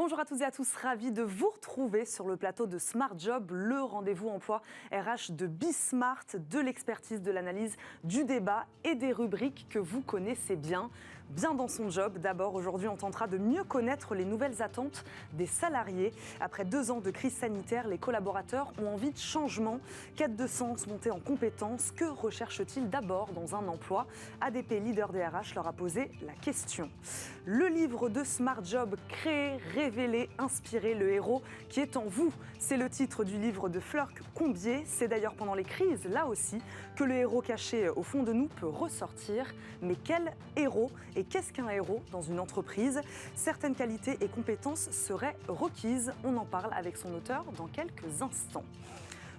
Bonjour à toutes et à tous, ravi de vous retrouver sur le plateau de Smart Job, le rendez-vous emploi RH de Bismart, de l'expertise, de l'analyse, du débat et des rubriques que vous connaissez bien. Bien dans son job, d'abord aujourd'hui on tentera de mieux connaître les nouvelles attentes des salariés. Après 2 ans de crise sanitaire, les collaborateurs ont envie de changement, quête de sens, montée en compétences. Que recherchent-ils d'abord dans un emploi? ADP, leader des RH, leur a posé la question. Le livre de Smart Job, créer, révéler, inspirer le héros qui est en vous. C'est le titre du livre de Fleur Combier. C'est d'ailleurs pendant les crises, là aussi, que le héros caché au fond de nous peut ressortir. Mais quel héros? Et qu'est-ce qu'un héros dans une entreprise? Certaines qualités et compétences seraient requises. On en parle avec son auteur dans quelques instants.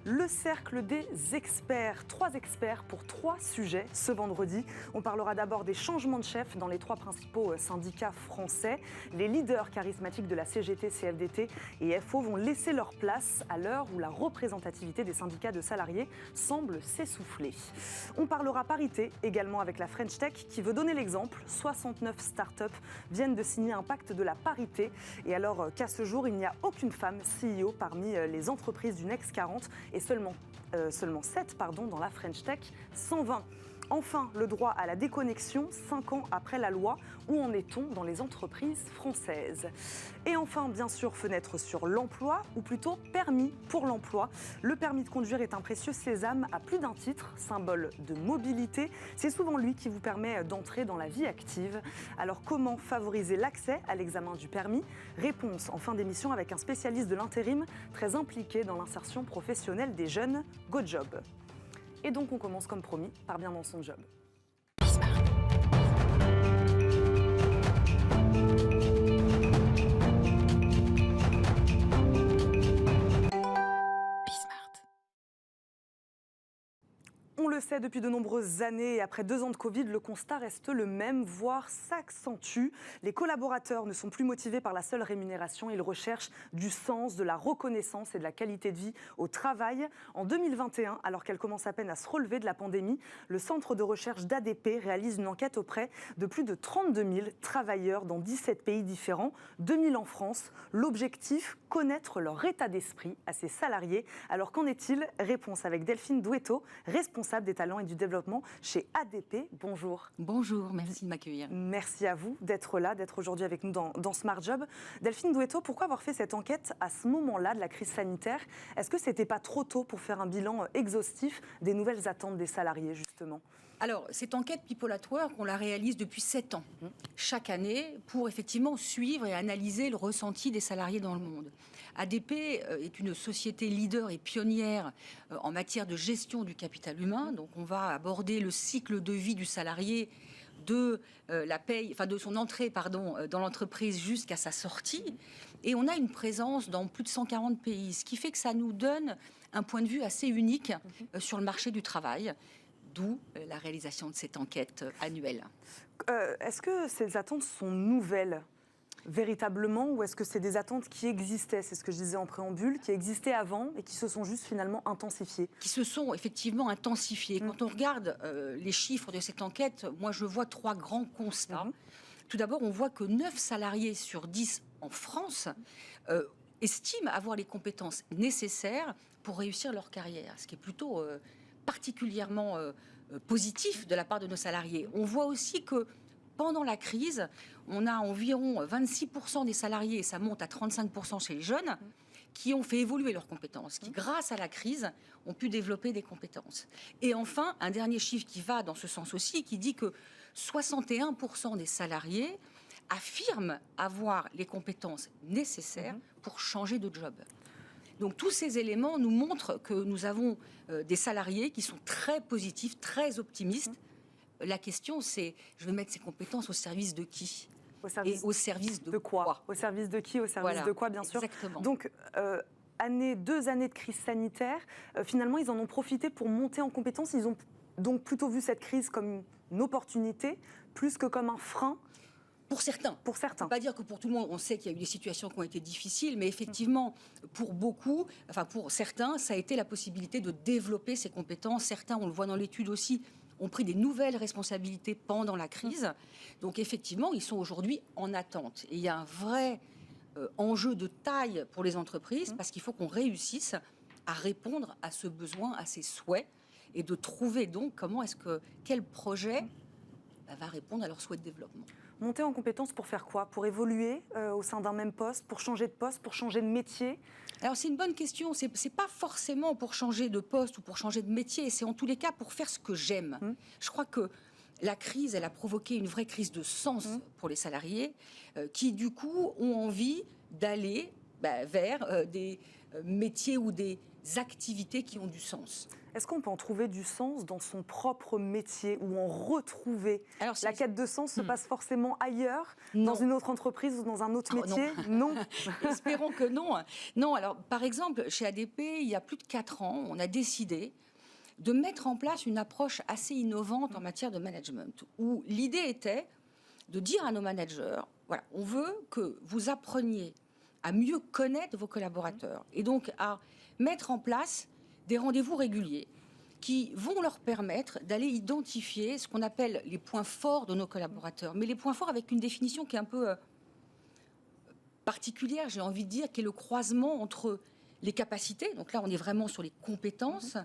Le cercle des experts, 3 experts pour 3 sujets ce vendredi. On parlera d'abord des changements de chef dans les 3 principaux syndicats français. Les leaders charismatiques de la CGT, CFDT et FO vont laisser leur place à l'heure où la représentativité des syndicats de salariés semble s'essouffler. On parlera parité également avec la French Tech qui veut donner l'exemple. 69 startups viennent de signer un pacte de la parité. Et alors qu'à ce jour, il n'y a aucune femme CEO parmi les entreprises du Next 40 et seulement 7 dans la French Tech, 120. Enfin, le droit à la déconnexion, 5 ans après la loi. Où en est-on dans les entreprises françaises? Et enfin, bien sûr, fenêtre sur l'emploi, ou plutôt permis pour l'emploi. Le permis de conduire est un précieux sésame à plus d'un titre, symbole de mobilité. C'est souvent lui qui vous permet d'entrer dans la vie active. Alors, comment favoriser l'accès à l'examen du permis? Réponse en fin d'émission avec un spécialiste de l'intérim très impliqué dans l'insertion professionnelle des jeunes, GoJob. Et donc on commence comme promis par bien dans son job. On le sait depuis de nombreuses années et après 2 ans de Covid, le constat reste le même, voire s'accentue. Les collaborateurs ne sont plus motivés par la seule rémunération, ils recherchent du sens, de la reconnaissance et de la qualité de vie au travail. En 2021, alors qu'elle commence à peine à se relever de la pandémie, le centre de recherche d'ADP réalise une enquête auprès de plus de 32 000 travailleurs dans 17 pays différents, 2 000 en France. L'objectif, connaître leur état d'esprit à ses salariés. Alors qu'en est-il? Réponse avec Delphine Douetto, responsable des talents et du développement chez ADP. Bonjour. Bonjour, merci de m'accueillir. Merci à vous d'être là, d'être aujourd'hui avec nous dans Smart Job. Delphine Douetto, pourquoi avoir fait cette enquête à ce moment-là de la crise sanitaire? Est-ce que ce n'était pas trop tôt pour faire un bilan exhaustif des nouvelles attentes des salariés, justement? Alors, cette enquête People at Work, on la réalise depuis 7 ans, chaque année, pour effectivement suivre et analyser le ressenti des salariés dans le monde. ADP est une société leader et pionnière en matière de gestion du capital humain. Donc, on va aborder le cycle de vie du salarié de de son entrée dans l'entreprise jusqu'à sa sortie. Et on a une présence dans plus de 140 pays, ce qui fait que ça nous donne un point de vue assez unique sur le marché du travail. D'où la réalisation de cette enquête annuelle. Est-ce que ces attentes sont nouvelles véritablement ou est-ce que c'est des attentes qui existaient? C'est ce que je disais en préambule, qui existaient avant et qui se sont juste finalement intensifiées. Qui se sont effectivement intensifiées. Quand on regarde les chiffres de cette enquête, moi je vois 3 grands constats. Tout d'abord, on voit que 9 salariés sur 10 en France estiment avoir les compétences nécessaires pour réussir leur carrière, ce qui est plutôt particulièrement positif de la part de nos salariés. On voit aussi que pendant la crise, on a environ 26% des salariés, et ça monte à 35% chez les jeunes, qui ont fait évoluer leurs compétences, qui grâce à la crise ont pu développer des compétences. Et enfin, un dernier chiffre qui va dans ce sens aussi, qui dit que 61% des salariés affirment avoir les compétences nécessaires pour changer de job. Donc tous ces éléments nous montrent que nous avons des salariés qui sont très positifs, très optimistes. La question c'est, je vais mettre ces compétences au service de qui? Et au service de quoi? Au service de qui? Au service de quoi, bien sûr. Exactement. Donc, 2 années de crise sanitaire, finalement, ils en ont profité pour monter en compétences. Ils ont donc plutôt vu cette crise comme une opportunité, plus que comme un frein. Pour certains. Pour certains. On ne peut pas dire que pour tout le monde, on sait qu'il y a eu des situations qui ont été difficiles, mais effectivement, pour beaucoup, pour certains, ça a été la possibilité de développer ces compétences. Certains, on le voit dans l'étude aussi, ont pris des nouvelles responsabilités pendant la crise. Donc effectivement, ils sont aujourd'hui en attente. Et il y a un vrai enjeu de taille pour les entreprises, parce qu'il faut qu'on réussisse à répondre à ce besoin, à ces souhaits, et de trouver donc quel projet va répondre à leurs souhaits de développement. Monter en compétence pour faire quoi? Pour évoluer au sein d'un même poste, pour changer de poste, pour changer de métier? Alors c'est une bonne question, c'est pas forcément pour changer de poste ou pour changer de métier, c'est en tous les cas pour faire ce que j'aime. Je crois que la crise, elle a provoqué une vraie crise de sens pour les salariés qui du coup ont envie d'aller vers des métiers ou des activités qui ont du sens. Est-ce qu'on peut en trouver du sens dans son propre métier ou en retrouver? Alors, la quête de sens se passe forcément ailleurs, Non. dans une autre entreprise ou dans un autre métier? Non. Espérons que non. Non, alors par exemple, chez ADP, il y a plus de 4 ans, on a décidé de mettre en place une approche assez innovante en matière de management, où l'idée était de dire à nos managers, voilà, on veut que vous appreniez à mieux connaître vos collaborateurs et donc à mettre en place des rendez-vous réguliers qui vont leur permettre d'aller identifier ce qu'on appelle les points forts de nos collaborateurs. Mais les points forts avec une définition qui est un peu particulière, j'ai envie de dire, qui est le croisement entre les capacités, donc là on est vraiment sur les compétences,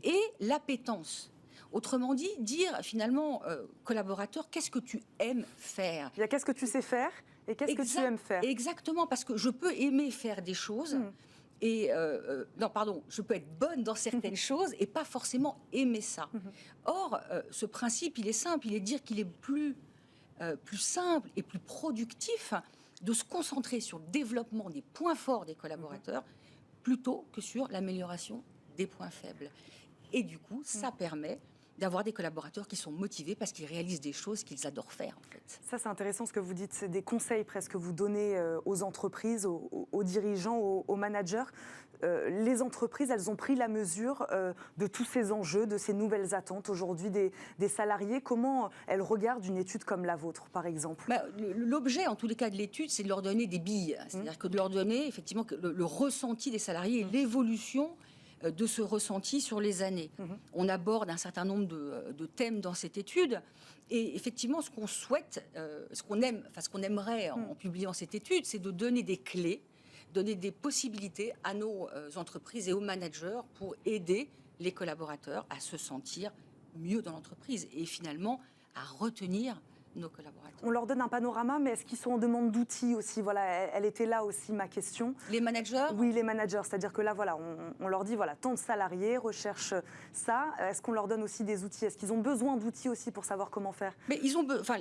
et l'appétence. Autrement dit, dire finalement, collaborateur, qu'est-ce que tu aimes faire? Il y a qu'est-ce que tu sais faire et qu'est-ce que tu aimes faire? Exactement, parce que je peux aimer faire des choses... Et je peux être bonne dans certaines choses et pas forcément aimer ça. Or, ce principe, il est simple, il est de dire qu'il est plus simple et plus productif de se concentrer sur le développement des points forts des collaborateurs plutôt que sur l'amélioration des points faibles. Et du coup, ça permet d'avoir des collaborateurs qui sont motivés parce qu'ils réalisent des choses qu'ils adorent faire, en fait. Ça, c'est intéressant ce que vous dites. C'est des conseils presque que vous donnez aux entreprises, aux dirigeants, aux managers. Les entreprises, elles ont pris la mesure de tous ces enjeux, de ces nouvelles attentes aujourd'hui des salariés. Comment elles regardent une étude comme la vôtre, par exemple? L'objet, en tous les cas, de l'étude, c'est de leur donner des billes. C'est-à-dire que de leur donner, effectivement, le ressenti des salariés et l'évolution de ce ressenti sur les années. On aborde un certain nombre de thèmes dans cette étude et effectivement ce qu'on souhaite, ce qu'on aimerait en publiant cette étude, c'est de donner des clés, donner des possibilités à nos entreprises et aux managers pour aider les collaborateurs à se sentir mieux dans l'entreprise et finalement à retenir nos collaborateurs. On leur donne un panorama, mais est-ce qu'ils sont en demande d'outils aussi? Voilà, elle était là aussi ma question. Les managers? Oui, les managers. C'est-à-dire que là, voilà, on leur dit, voilà, tant de salariés recherchent ça. Est-ce qu'on leur donne aussi des outils? Est-ce qu'ils ont besoin d'outils aussi pour savoir comment faire? Mais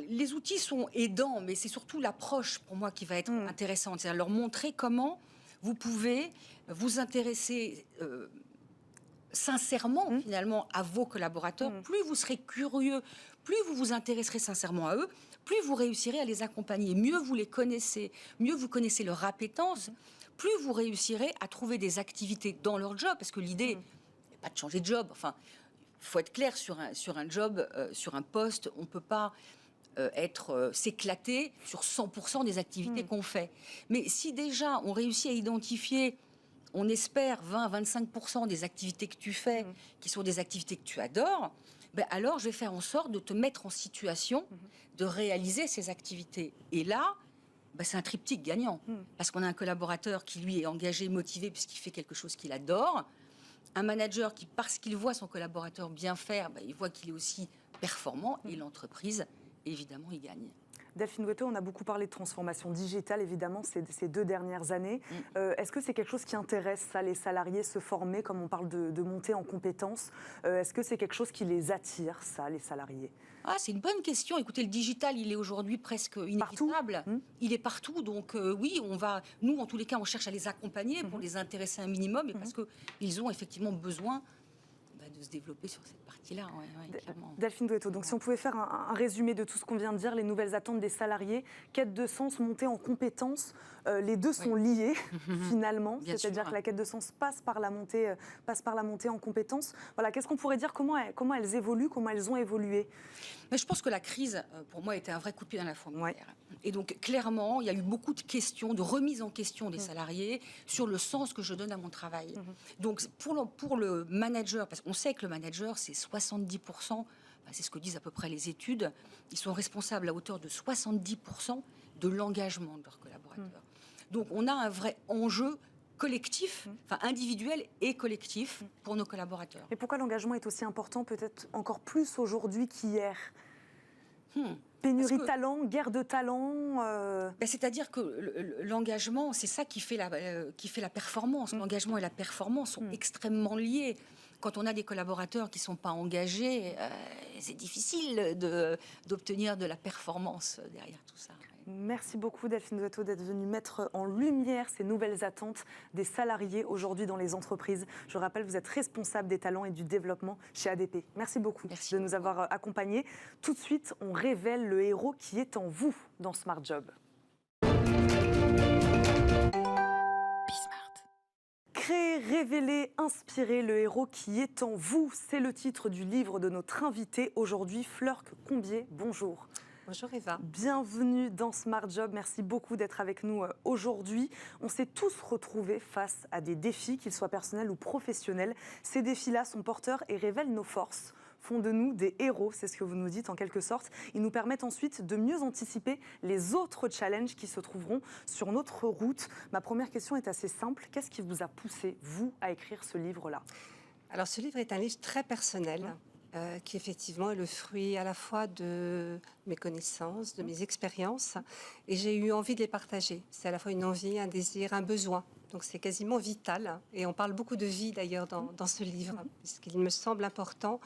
les outils sont aidants, mais c'est surtout l'approche pour moi qui va être intéressante. C'est-à-dire leur montrer comment vous pouvez vous intéresser sincèrement finalement à vos collaborateurs. Plus vous serez curieux, plus vous vous intéresserez sincèrement à eux, plus vous réussirez à les accompagner. Mieux vous les connaissez, mieux vous connaissez leur appétence, plus vous réussirez à trouver des activités dans leur job. Parce que l'idée n'est pas de changer de job. Enfin, il faut être clair sur un job, sur un poste. On ne peut pas s'éclater sur 100% des activités qu'on fait. Mais si déjà on réussit à identifier, on espère 20-25% des activités que tu fais, qui sont des activités que tu adores, alors je vais faire en sorte de te mettre en situation de réaliser ces activités. Et là, c'est un triptyque gagnant. Parce qu'on a un collaborateur qui, lui, est engagé, motivé, puisqu'il fait quelque chose qu'il adore. Un manager qui, parce qu'il voit son collaborateur bien faire, il voit qu'il est aussi performant. Et l'entreprise, évidemment, y gagne. Delphine Gouettot, on a beaucoup parlé de transformation digitale, évidemment, ces 2 dernières années. Est-ce que c'est quelque chose qui intéresse ça, les salariés, se former, comme on parle de monter en compétences? Est-ce que c'est quelque chose qui les attire, ça, les salariés? C'est une bonne question. Écoutez, le digital, il est aujourd'hui presque inévitable. Il est partout. Donc oui, nous, en tous les cas, on cherche à les accompagner pour les intéresser un minimum, et parce qu'ils ont effectivement besoin de se développer sur cette partie-là. Clairement. Delphine Gouettot, donc si on pouvait faire un résumé de tout ce qu'on vient de dire, les nouvelles attentes des salariés, quête de sens, montée en compétences, les deux sont liés finalement. C'est-à-dire que la quête de sens passe par la montée en compétences. Voilà, qu'est-ce qu'on pourrait dire, comment elles évoluent, comment elles ont évolué? Mais je pense que la crise, pour moi, était un vrai coup de pied dans la fourmilière. Et donc, clairement, il y a eu beaucoup de questions, de remise en question des salariés sur le sens que je donne à mon travail. Donc, pour le manager, parce qu'on sait que le manager, c'est 70%, c'est ce que disent à peu près les études, ils sont responsables à hauteur de 70% de l'engagement de leurs collaborateurs. Donc on a un vrai enjeu collectif, enfin individuel et collectif pour nos collaborateurs. Et pourquoi l'engagement est aussi important, peut-être encore plus aujourd'hui qu'hier? Pénurie de talent, guerre de talent. C'est-à-dire que l'engagement, c'est ça qui fait la performance. L'engagement et la performance sont extrêmement liés. Quand on a des collaborateurs qui ne sont pas engagés, c'est difficile d'obtenir de la performance derrière tout ça. Merci beaucoup Delphine Douetteau d'être venue mettre en lumière ces nouvelles attentes des salariés aujourd'hui dans les entreprises. Je rappelle, vous êtes responsable des talents et du développement chez ADP. Merci beaucoup de nous avoir accompagnés. Tout de suite, on révèle le héros qui est en vous dans Smart Job. Créer, révéler, inspirer, le héros qui est en vous. C'est le titre du livre de notre invitée aujourd'hui, Fleur Combier. Bonjour. Bonjour Eva. Bienvenue dans Smart Job. Merci beaucoup d'être avec nous aujourd'hui. On s'est tous retrouvés face à des défis, qu'ils soient personnels ou professionnels. Ces défis-là sont porteurs et révèlent nos forces, font de nous des héros, c'est ce que vous nous dites en quelque sorte. Ils nous permettent ensuite de mieux anticiper les autres challenges qui se trouveront sur notre route. Ma première question est assez simple. Qu'est-ce qui vous a poussé, vous, à écrire ce livre-là? Alors ce livre est un livre très personnel. Qui effectivement est le fruit à la fois de mes connaissances, de mes expériences, et j'ai eu envie de les partager. C'est à la fois une envie, un désir, un besoin. Donc c'est quasiment vital. Et on parle beaucoup de vie d'ailleurs dans ce livre, puisqu'il me semble important.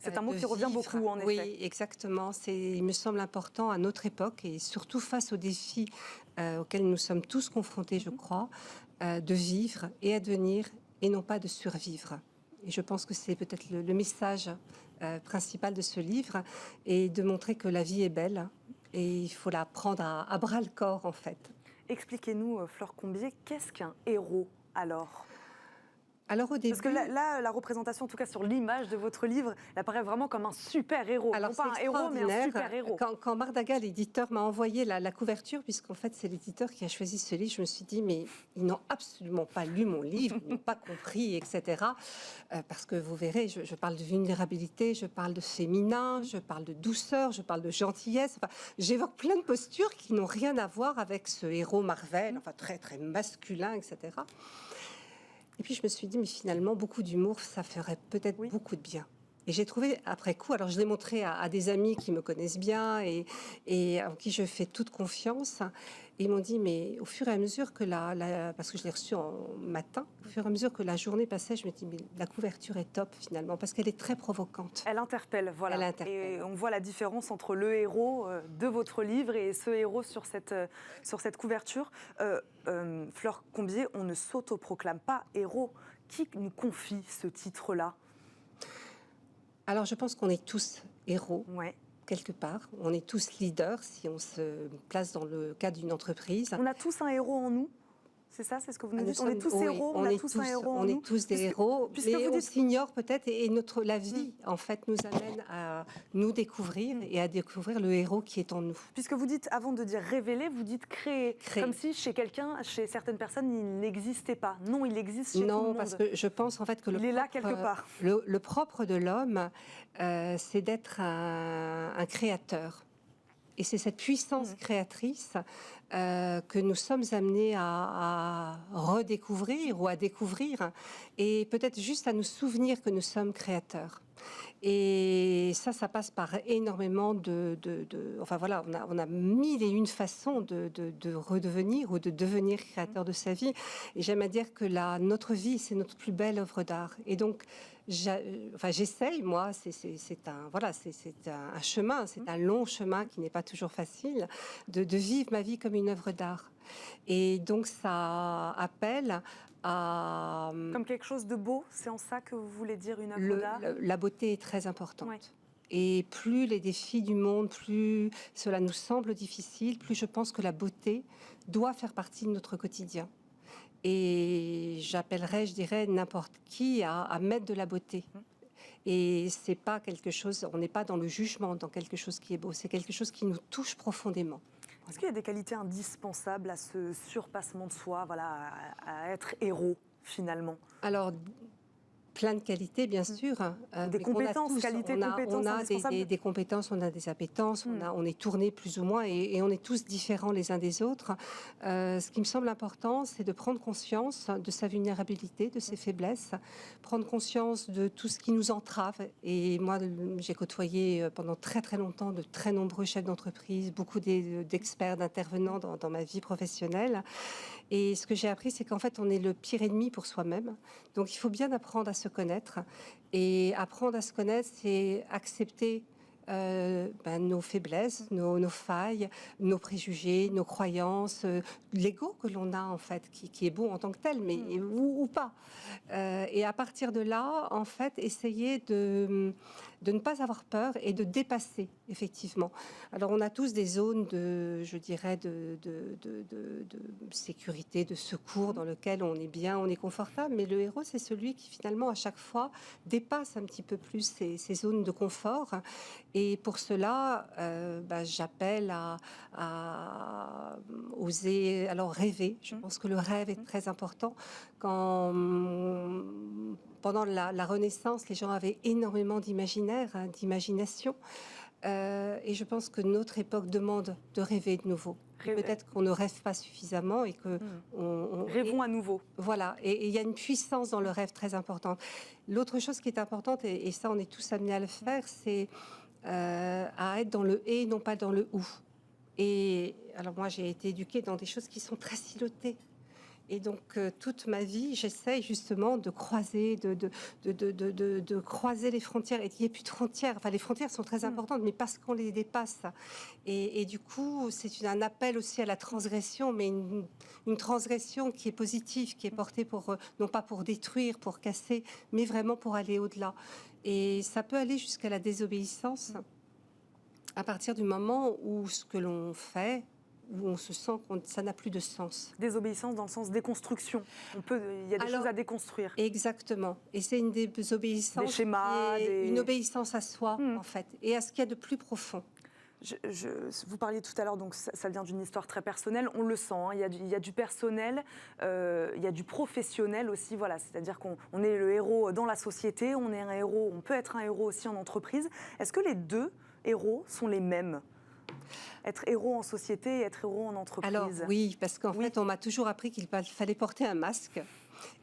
C'est un mot qui revient beaucoup, en effet. Oui, exactement. Il me semble important à notre époque, et surtout face aux défis auxquels nous sommes tous confrontés, je crois, de vivre et advenir, et non pas de survivre. Et je pense que c'est peut-être le message principal de ce livre, et de montrer que la vie est belle et il faut la prendre à bras le corps en fait. Expliquez-nous, Fleur Combier, qu'est-ce qu'un héros alors ? Alors au début, parce que là, la représentation, en tout cas sur l'image de votre livre, elle apparaît vraiment comme un super héros. Alors, non pas un héros, mais un super héros. Quand Marc Daga, l'éditeur, m'a envoyé la couverture, puisqu'en fait c'est l'éditeur qui a choisi ce livre, je me suis dit, mais ils n'ont absolument pas lu mon livre, ils n'ont pas compris, etc. Parce que vous verrez, je parle de vulnérabilité, je parle de féminin, je parle de douceur, je parle de gentillesse. Enfin, j'évoque plein de postures qui n'ont rien à voir avec ce héros Marvel, enfin très très masculin, etc. Et puis je me suis dit, mais finalement, beaucoup d'humour, ça ferait peut-être beaucoup de bien. Et j'ai trouvé après coup, alors je l'ai montré à des amis qui me connaissent bien et en qui je fais toute confiance. Et ils m'ont dit, mais au fur et à mesure que parce que je l'ai reçu en matin, au fur et à mesure que la journée passait, je me dis, mais la couverture est top finalement, parce qu'elle est très provocante. Elle interpelle, voilà. Elle interpelle. Et on voit la différence entre le héros de votre livre et ce héros sur cette couverture. Fleur Combier, on ne s'autoproclame pas héros. Qui nous confie ce titre-là ? Alors je pense qu'on est tous héros. Ouais. Quelque part. On est tous leaders si on se place dans le cadre d'une entreprise. On a tous un héros en nous. C'est ça, c'est ce que vous nous dites. On est tous héros, on a tous un héros en nous. On est tous des héros, mais on s'ignore peut-être, et la vie, en fait, nous amène à nous découvrir et à découvrir le héros qui est en nous. Puisque vous dites, avant de dire révéler, vous dites créer. Comme si chez quelqu'un, chez certaines personnes, il n'existait pas. Non, il existe chez tout le monde. Non, parce que je pense en fait que il est là quelque part. Le propre de l'homme, c'est d'être un créateur. Et c'est cette puissance créatrice que nous sommes amenés à redécouvrir ou à découvrir, et peut-être juste à nous souvenir que nous sommes créateurs. Et ça passe par énormément enfin voilà, on a mille et une façons de redevenir ou de devenir créateur de sa vie. Et j'aime à dire que notre vie, c'est notre plus belle œuvre d'art. Et donc, j'essaye, moi, c'est un chemin, c'est un long chemin qui n'est pas toujours facile, de vivre ma vie comme une œuvre d'art. Et donc, ça appelle à... Comme quelque chose de beau, c'est en ça que vous voulez dire une œuvre d'art ? La beauté est très importante. Ouais. Et plus les défis du monde, plus cela nous semble difficile, plus je pense que la beauté doit faire partie de notre quotidien. Et j'appellerais, je dirais, n'importe qui à mettre de la beauté. Et c'est pas quelque chose, on n'est pas dans le jugement, dans quelque chose qui est beau, c'est quelque chose qui nous touche profondément. Est-ce qu'il y a des qualités indispensables à ce surpassement de soi, voilà, à être héros finalement ? Alors, plein de qualités, bien sûr. Des mais qu'on a compétences, tous. qualités, on a, compétences on a indispensables. des compétences, on a des appétences, on est tournés plus ou moins et on est tous différents les uns des autres. Ce qui me semble important, c'est de prendre conscience de sa vulnérabilité, de ses faiblesses, prendre conscience de tout ce qui nous entrave. Et moi, j'ai côtoyé pendant très très longtemps de très nombreux chefs d'entreprise, beaucoup d'experts, d'intervenants dans ma vie professionnelle. Et ce que j'ai appris, c'est qu'en fait, on est le pire ennemi pour soi-même. Donc, il faut bien apprendre à se connaître. Et apprendre à se connaître, c'est accepter nos faiblesses, nos failles, nos préjugés, nos croyances, l'ego que l'on a en fait, qui est beau en tant que tel, mais ou pas. Et à partir de là, en fait, essayer de ne pas avoir peur et de dépasser, effectivement. Alors, on a tous des zones je dirais, de sécurité, de secours dans lesquelles on est bien, on est confortable, mais le héros, c'est celui qui, finalement, à chaque fois, dépasse un petit peu plus ces zones de confort. Et pour cela, j'appelle à oser, alors rêver. Je pense que le rêve est très important. Pendant la Renaissance, les gens avaient énormément d'imagination. Et je pense que notre époque demande de rêver de nouveau. Peut-être qu'on ne rêve pas suffisamment et que rêvons à nouveau. Voilà, et il y a une puissance dans le rêve très importante. L'autre chose qui est importante, et ça on est tous amenés à le faire, c'est à être dans le et, non pas dans le ou. Et alors moi j'ai été éduquée dans des choses qui sont très silotées. Et donc, toute ma vie, j'essaye justement de croiser, de croiser les frontières. Et il n'y a plus de frontières. Enfin, les frontières sont très importantes, mais parce qu'on les dépasse. Et du coup, c'est un appel aussi à la transgression, mais une transgression qui est positive, qui est portée non pas pour détruire, pour casser, mais vraiment pour aller au-delà. Et ça peut aller jusqu'à la désobéissance à partir du moment où ce que l'on fait, où on se sent que ça n'a plus de sens. Désobéissance dans le sens déconstruction. Il y a des choses à déconstruire. Exactement. Et c'est une désobéissance, des schémas, une obéissance à soi, en fait, et à ce qu'il y a de plus profond. Vous parliez tout à l'heure, donc ça vient d'une histoire très personnelle, on le sent, hein, il y a du personnel, il y a du professionnel aussi, voilà, c'est-à-dire qu'on est le héros dans la société, on peut être un héros aussi en entreprise. Est-ce que les deux héros sont les mêmes ? Être héros en société et être héros en entreprise. Alors oui, parce qu'en fait, on m'a toujours appris qu'il fallait porter un masque.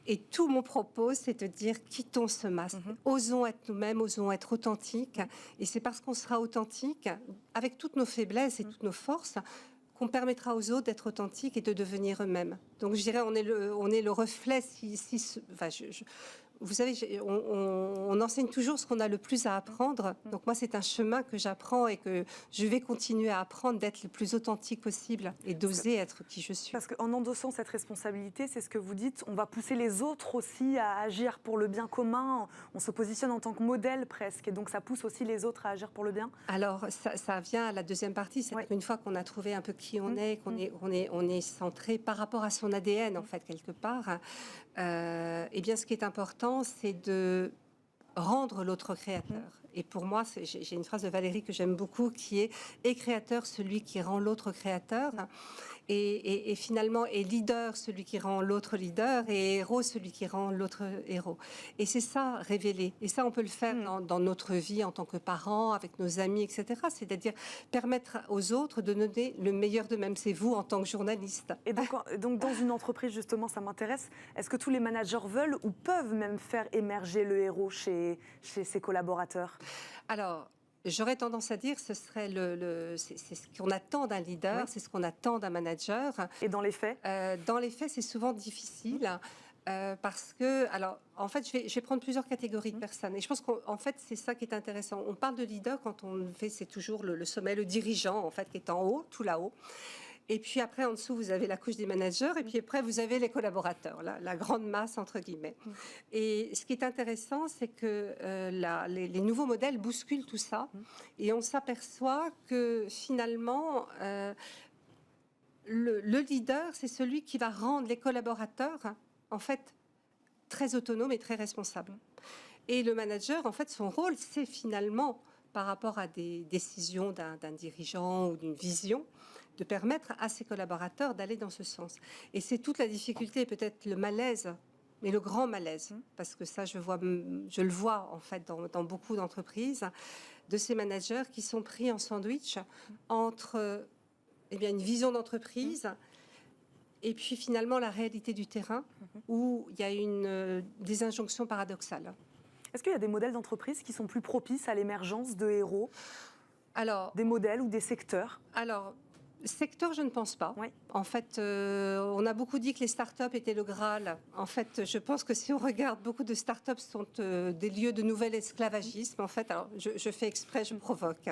Et tout mon propos, c'est de dire, quittons ce masque. Osons être nous-mêmes, osons être authentiques. Et c'est parce qu'on sera authentique, avec toutes nos faiblesses et toutes nos forces, qu'on permettra aux autres d'être authentiques et de devenir eux-mêmes. Donc je dirais, on est le reflet. Vous savez, on enseigne toujours ce qu'on a le plus à apprendre. Donc moi, c'est un chemin que j'apprends et que je vais continuer à apprendre, d'être le plus authentique possible et d'oser être qui je suis. Parce qu'en endossant cette responsabilité, c'est ce que vous dites, on va pousser les autres aussi à agir pour le bien commun. On se positionne en tant que modèle presque. Et donc ça pousse aussi les autres à agir pour le bien. Alors ça vient à la deuxième partie. C'est une fois qu'on a trouvé un peu qui on est, qu'on est centré par rapport à son ADN, en fait, quelque part. Eh bien, ce qui est important, c'est de rendre l'autre créateur. Et pour moi, j'ai une phrase de Valérie que j'aime beaucoup qui est « est créateur celui qui rend l'autre créateur ». Et finalement, est leader celui qui rend l'autre leader, et héros celui qui rend l'autre héros. Et c'est ça, révéler. Et ça, on peut le faire dans notre vie en tant que parents, avec nos amis, etc. C'est-à-dire permettre aux autres de donner le meilleur d'eux-mêmes. C'est vous en tant que journaliste. Et donc dans une entreprise, justement, ça m'intéresse. Est-ce que tous les managers veulent ou peuvent même faire émerger le héros chez ses collaborateurs ? Alors, j'aurais tendance à dire, ce serait c'est ce qu'on attend d'un leader, c'est ce qu'on attend d'un manager. Et dans les faits ? Dans les faits, c'est souvent difficile. Parce que, alors, en fait, je vais prendre plusieurs catégories de personnes. Et je pense qu'en fait, c'est ça qui est intéressant. On parle de leader quand on fait, c'est toujours le sommet, le dirigeant, en fait, qui est en haut, tout là-haut. Et puis après, en dessous, vous avez la couche des managers. Et puis après, vous avez les collaborateurs, la grande masse, entre guillemets. Et ce qui est intéressant, c'est que les nouveaux modèles bousculent tout ça. Et on s'aperçoit que finalement, le leader, c'est celui qui va rendre les collaborateurs, en fait, très autonomes et très responsables. Et le manager, en fait, son rôle, c'est finalement, par rapport à des décisions d'un dirigeant ou d'une vision, de permettre à ses collaborateurs d'aller dans ce sens. Et c'est toute la difficulté, peut-être le malaise mais le grand malaise, parce que ça, je le vois en fait dans beaucoup d'entreprises, de ces managers qui sont pris en sandwich entre une vision d'entreprise et puis finalement la réalité du terrain, où il y a des injonctions paradoxales. Est-ce qu'il y a des modèles d'entreprise qui sont plus propices à l'émergence de héros? Alors, des modèles ou des secteurs? Alors, secteur, je ne pense pas. Oui. En fait, on a beaucoup dit que les startups étaient le Graal. En fait, je pense que si on regarde, beaucoup de startups sont des lieux de nouvel esclavagisme. En fait, alors, je fais exprès, je provoque.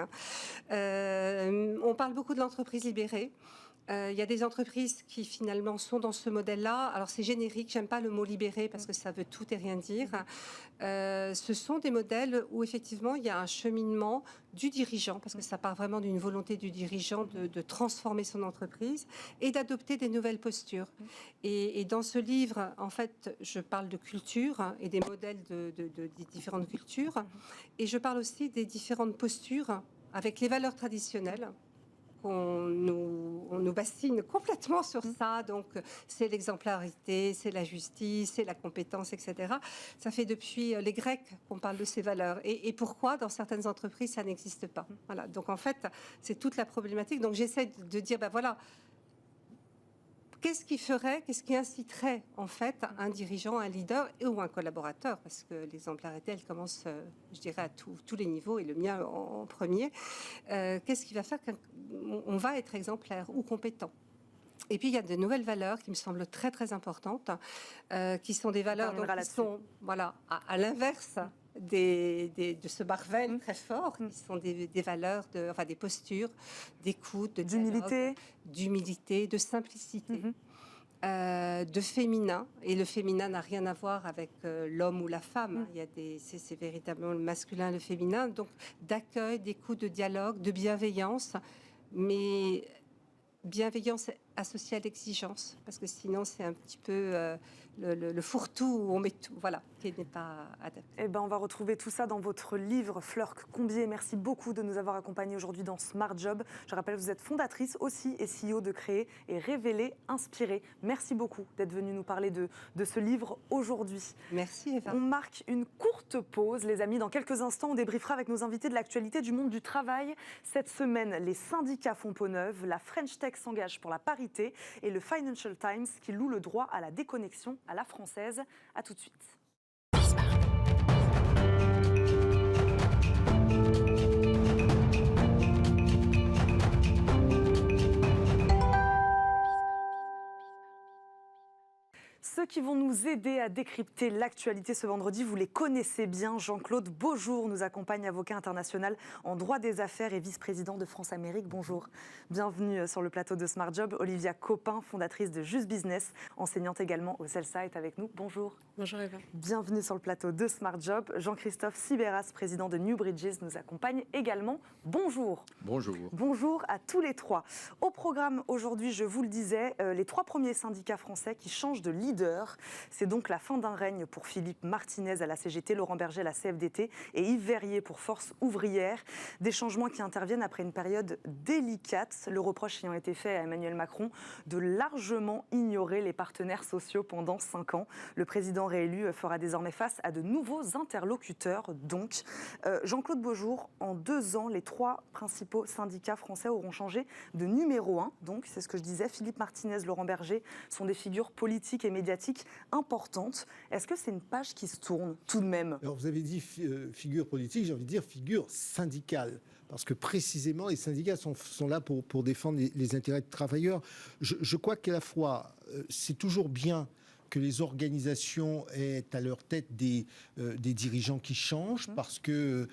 On parle beaucoup de l'entreprise libérée. Il y a des entreprises qui finalement sont dans ce modèle-là. Alors c'est générique, j'aime pas le mot libéré parce que ça veut tout et rien dire. Ce sont des modèles où effectivement il y a un cheminement du dirigeant, parce que ça part vraiment d'une volonté du dirigeant de transformer son entreprise et d'adopter des nouvelles postures. Et dans ce livre, en fait, je parle de culture et des modèles des différentes cultures. Et je parle aussi des différentes postures avec les valeurs traditionnelles. On nous bassine complètement sur ça, donc c'est l'exemplarité, c'est la justice, c'est la compétence, etc. Ça fait depuis les Grecs qu'on parle de ces valeurs. Et pourquoi dans certaines entreprises ça n'existe pas? Voilà. Donc en fait, c'est toute la problématique. Donc j'essaie de dire, voilà, qu'est-ce qui inciterait en fait un dirigeant, un leader ou un collaborateur, parce que l'exemplarité, elle commence, je dirais, à tous les niveaux, et le mien en premier. Qu'est-ce qui va faire qu'on va être exemplaire ou compétent? Et puis il y a de nouvelles valeurs qui me semblent très très importantes, qui sont des valeurs qui sont à l'inverse de ce Marvel très fort, qui sont des valeurs, des postures, d'écoute, d'humilité, de simplicité, de féminin. Et le féminin n'a rien à voir avec l'homme ou la femme. C'est véritablement le masculin et le féminin. Donc d'accueil, d'écoute, de dialogue, de bienveillance, mais bienveillance associée à l'exigence, parce que sinon c'est un petit peu le fourre-tout où on met tout, qui n'est pas adapté. Eh ben, on va retrouver tout ça dans votre livre Fleur Combier. Merci beaucoup de nous avoir accompagnés aujourd'hui dans Smart Job. Je rappelle, vous êtes fondatrice aussi et CEO de Créer et Révéler, Inspirer. Merci beaucoup d'être venue nous parler de ce livre aujourd'hui. Merci Eva. On marque une courte pause, les amis. Dans quelques instants, on débriefera avec nos invités de l'actualité du monde du travail. Cette semaine, les syndicats font peau neuve, la French Tech s'engage pour la parité et le Financial Times qui loue le droit à la déconnexion à la française. À tout de suite. Ceux qui vont nous aider à décrypter l'actualité ce vendredi, vous les connaissez bien. Jean-Claude Beaujour nous accompagne, avocat international en droit des affaires et vice-président de France Amérique. Bonjour, bienvenue sur le plateau de Smart Job. Olivia Copin, fondatrice de Just Business, enseignante également au CELSA, est avec nous. Bonjour. Bonjour Eva. Bienvenue sur le plateau de Smart Job. Jean-Christophe Sibéras, président de New Bridges, nous accompagne également. Bonjour. Bonjour. Bonjour à tous les trois. Au programme aujourd'hui, je vous le disais, les 3 premiers syndicats français qui changent de leader. C'est donc la fin d'un règne pour Philippe Martinez à la CGT, Laurent Berger à la CFDT et Yves Verrier pour Force ouvrière. Des changements qui interviennent après une période délicate, le reproche ayant été fait à Emmanuel Macron de largement ignorer les partenaires sociaux pendant 5 ans. Le président réélu fera désormais face à de nouveaux interlocuteurs. Donc, Jean-Claude Beaujour, en 2 ans, les 3 principaux syndicats français auront changé de numéro 1. Donc, c'est ce que je disais, Philippe Martinez, Laurent Berger sont des figures politiques et médiatiques importantes. Est-ce que c'est une page qui se tourne tout de même? Alors vous avez dit figure politique, j'ai envie de dire figure syndicale. Parce que précisément, les syndicats sont là pour défendre les intérêts de travailleurs. Je crois qu'à la fois, c'est toujours bien que les organisations aient à leur tête des dirigeants qui changent, parce que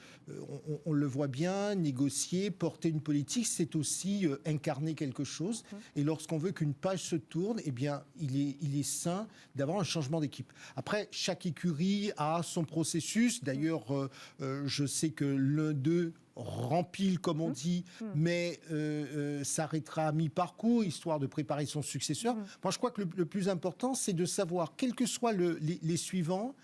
on le voit bien, négocier, porter une politique, c'est aussi incarner quelque chose. Et lorsqu'on veut qu'une page se tourne, eh bien, il est sain d'avoir un changement d'équipe. Après, chaque écurie a son processus. D'ailleurs, je sais que l'un d'eux rempile, comme on dit, mais s'arrêtera à mi-parcours, histoire de préparer son successeur. Moi, je crois que le plus important, c'est de savoir, quels que soient les suivants,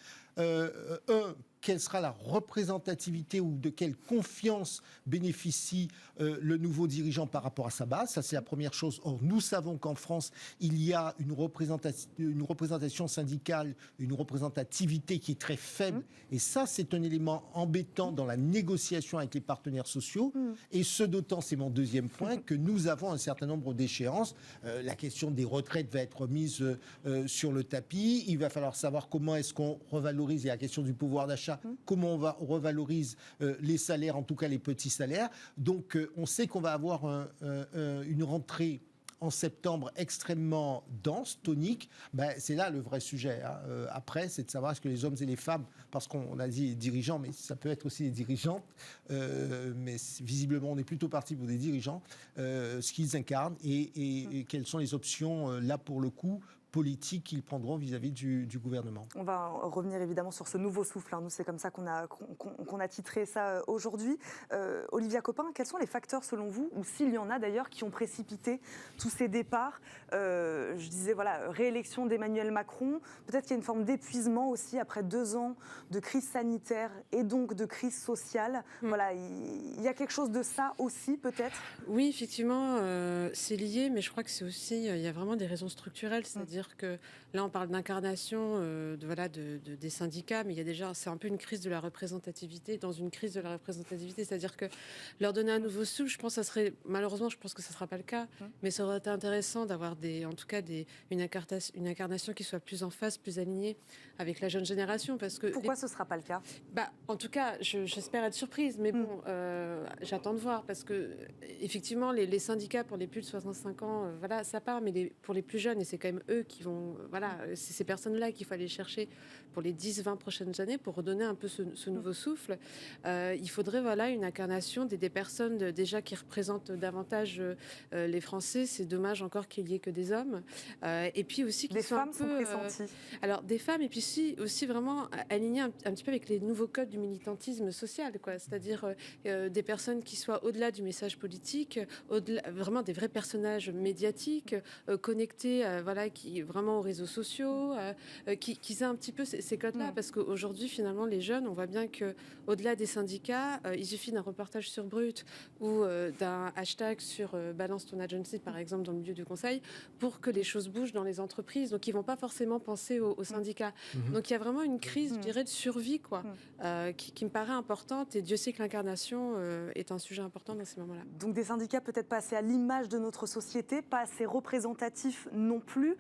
quelle sera la représentativité ou de quelle confiance bénéficie le nouveau dirigeant par rapport à sa base. Ça, c'est la première chose. Or, nous savons qu'en France, il y a une représentation syndicale, une représentativité qui est très faible. Et ça, c'est un élément embêtant dans la négociation avec les partenaires sociaux. Et ce d'autant, c'est mon deuxième point, que nous avons un certain nombre d'échéances. La question des retraites va être mise sur le tapis. Il va falloir savoir comment est-ce qu'on revalorise, il y a la question du pouvoir d'achat, comment on revalorise les salaires, en tout cas les petits salaires. Donc on sait qu'on va avoir une rentrée en septembre extrêmement dense, tonique. C'est là le vrai sujet. Après, c'est de savoir est-ce que les hommes et les femmes, parce qu'on a dit dirigeants, mais ça peut être aussi des dirigeantes, mais visiblement on est plutôt parti pour des dirigeants, ce qu'ils incarnent et quelles sont les options là pour le coup politiques qu'ils prendront vis-à-vis du gouvernement. On va revenir évidemment sur ce nouveau souffle. Nous, c'est comme ça qu'on a titré ça aujourd'hui. Olivia Copin, quels sont les facteurs selon vous, ou s'il y en a d'ailleurs, qui ont précipité tous ces départs? Je disais, voilà, réélection d'Emmanuel Macron. Peut-être qu'il y a une forme d'épuisement aussi après 2 ans de crise sanitaire et donc de crise sociale. Voilà, il y a quelque chose de ça aussi, peut-être? Oui, effectivement, c'est lié, mais je crois que c'est aussi, il y a vraiment des raisons structurelles, c'est-à-dire que là, on parle d'incarnation des syndicats, mais il y a déjà, c'est un peu une crise de la représentativité, dans une crise de la représentativité, c'est-à-dire que leur donner un nouveau souffle, je pense que ça serait, malheureusement, je pense que ça ne sera pas le cas, mais ça aurait été intéressant d'avoir une incarnation qui soit plus en phase, plus alignée avec la jeune génération, parce que... Pourquoi ce ne sera pas le cas? En tout cas, j'espère être surprise, mais bon, j'attends de voir, parce que effectivement, les syndicats pour les plus de 65 ans, voilà, ça part, mais pour les plus jeunes, et c'est quand même eux qui vont, voilà, c'est ces personnes-là qu'il faut aller chercher pour les 10-20 prochaines années pour redonner un peu ce nouveau souffle. Il faudrait, voilà, une incarnation des personnes déjà qui représentent davantage les Français. C'est dommage encore qu'il y ait que des hommes, et puis aussi des femmes sont pressenties. Alors des femmes, et puis aussi vraiment alignées un petit peu avec les nouveaux codes du militantisme social, quoi. C'est-à-dire des personnes qui soient au-delà du message politique, au-delà, vraiment des vrais personnages médiatiques, connectés, voilà, qui vraiment aux réseaux sociaux, qui aient un petit peu ces codes-là, parce qu'aujourd'hui, finalement, les jeunes, on voit bien que au-delà des syndicats, il suffit d'un reportage sur Brut ou d'un hashtag sur Balance ton agency, par exemple, dans le milieu du conseil, pour que les choses bougent dans les entreprises. Donc, ils vont pas forcément penser aux syndicats. Donc, il y a vraiment une crise, je dirais, de survie, quoi, qui me paraît importante. Et Dieu sait que l'incarnation est un sujet important dans ces moments-là. Donc, des syndicats peut-être pas assez à l'image de notre société, pas assez représentatifs non plus.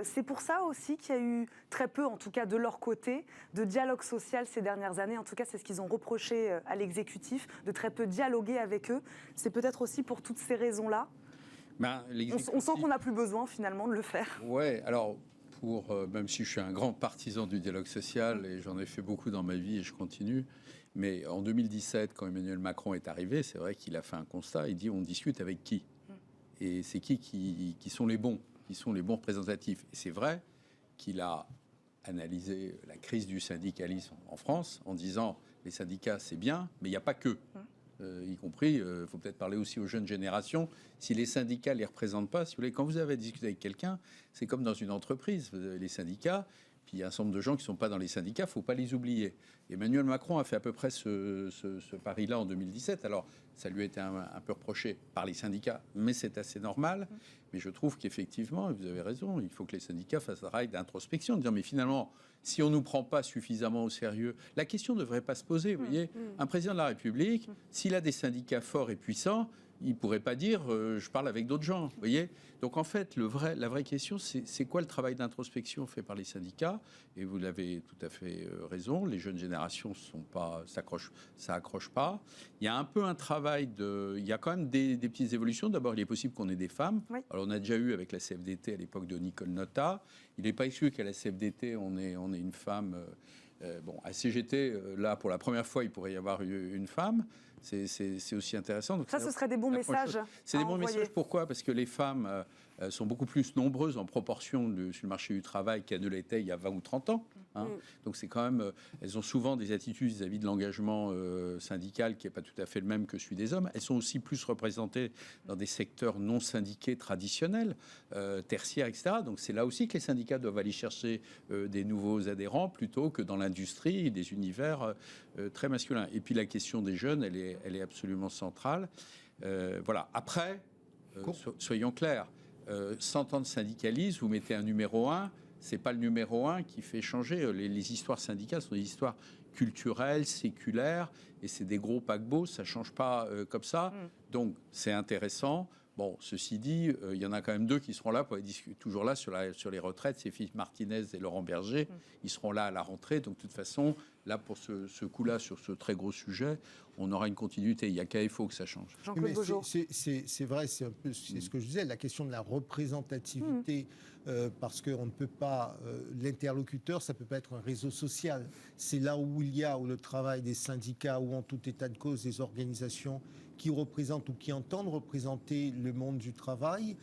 C'est pour ça aussi qu'il y a eu très peu, en tout cas de leur côté, de dialogue social ces dernières années. En tout cas, c'est ce qu'ils ont reproché à l'exécutif, de très peu dialoguer avec eux. C'est peut-être aussi pour toutes ces raisons-là. On sent qu'on n'a plus besoin finalement de le faire. Ouais, alors même si je suis un grand partisan du dialogue social et j'en ai fait beaucoup dans ma vie et je continue, mais en 2017, quand Emmanuel Macron est arrivé, c'est vrai qu'il a fait un constat. Il dit on discute avec qui? Et c'est qui sont les bons, qui sont les bons représentatifs. Et c'est vrai qu'il a analysé la crise du syndicalisme en France en disant les syndicats c'est bien, mais il n'y a pas que. Y compris, il faut peut-être parler aussi aux jeunes générations. Si les syndicats ne les représentent pas, si vous voulez, quand vous avez discuté avec quelqu'un, c'est comme dans une entreprise, les syndicats, puis il y a un certain nombre de gens qui ne sont pas dans les syndicats, il ne faut pas les oublier. Emmanuel Macron a fait à peu près ce pari-là en 2017. Alors, ça lui a été un peu reproché par les syndicats, mais c'est assez normal. Mais je trouve qu'effectivement, vous avez raison, il faut que les syndicats fassent un travail d'introspection, de dire, mais finalement, si on ne nous prend pas suffisamment au sérieux, la question ne devrait pas se poser. Vous voyez, un président de la République, s'il a des syndicats forts et puissants, il ne pourrait pas dire je parle avec d'autres gens. Vous voyez. Donc en fait, la vraie question, c'est quoi le travail d'introspection fait par les syndicats? Et vous l'avez tout à fait raison, les jeunes générations ça accroche pas. Il y a un peu un travail il y a quand même des petites évolutions. D'abord, il est possible qu'on ait des femmes. Oui. Alors on a déjà eu avec la CFDT à l'époque de Nicole Notat. Il n'est pas exclu qu'à la CFDT, on ait une femme. À CGT, là, pour la première fois, il pourrait y avoir une femme. C'est aussi intéressant. Donc, Ça, ce serait des bons messages. C'est des bons messages. Pourquoi ? Parce que les femmes sont beaucoup plus nombreuses en proportion sur le marché du travail qu'elles ne l'étaient il y a 20 ou 30 ans. Donc c'est quand même, elles ont souvent des attitudes vis-à-vis de l'engagement syndical qui n'est pas tout à fait le même que celui des hommes. Elles sont aussi plus représentées dans des secteurs non syndiqués traditionnels, tertiaires, etc. Donc c'est là aussi que les syndicats doivent aller chercher des nouveaux adhérents plutôt que dans l'industrie, des univers très masculins. Et puis la question des jeunes, elle est absolument centrale. Voilà. Après, soyons clairs, 100 ans de syndicalisme, vous mettez un numéro 1, c'est pas le numéro 1 qui fait changer. Les histoires syndicales sont des histoires culturelles, séculaires, et c'est des gros paquebots, ça change pas comme ça. Donc c'est intéressant. Bon, ceci dit, il y en a quand même deux qui seront là pour discuter toujours là sur les retraites, c'est Philippe Martinez et Laurent Berger. Ils seront là à la rentrée. Donc de toute façon, là pour ce coup-là, sur ce très gros sujet, on aura une continuité. Il n'y a qu'à FO que ça change. Jean-Claude Beaujour. C'est vrai, c'est un peu ce que je disais, la question de la représentativité, parce qu'on ne peut pas, l'interlocuteur, ça ne peut pas être un réseau social. C'est là où où le travail des syndicats, ou en tout état de cause des organisations qui représentent ou qui entendent représenter le monde du travail,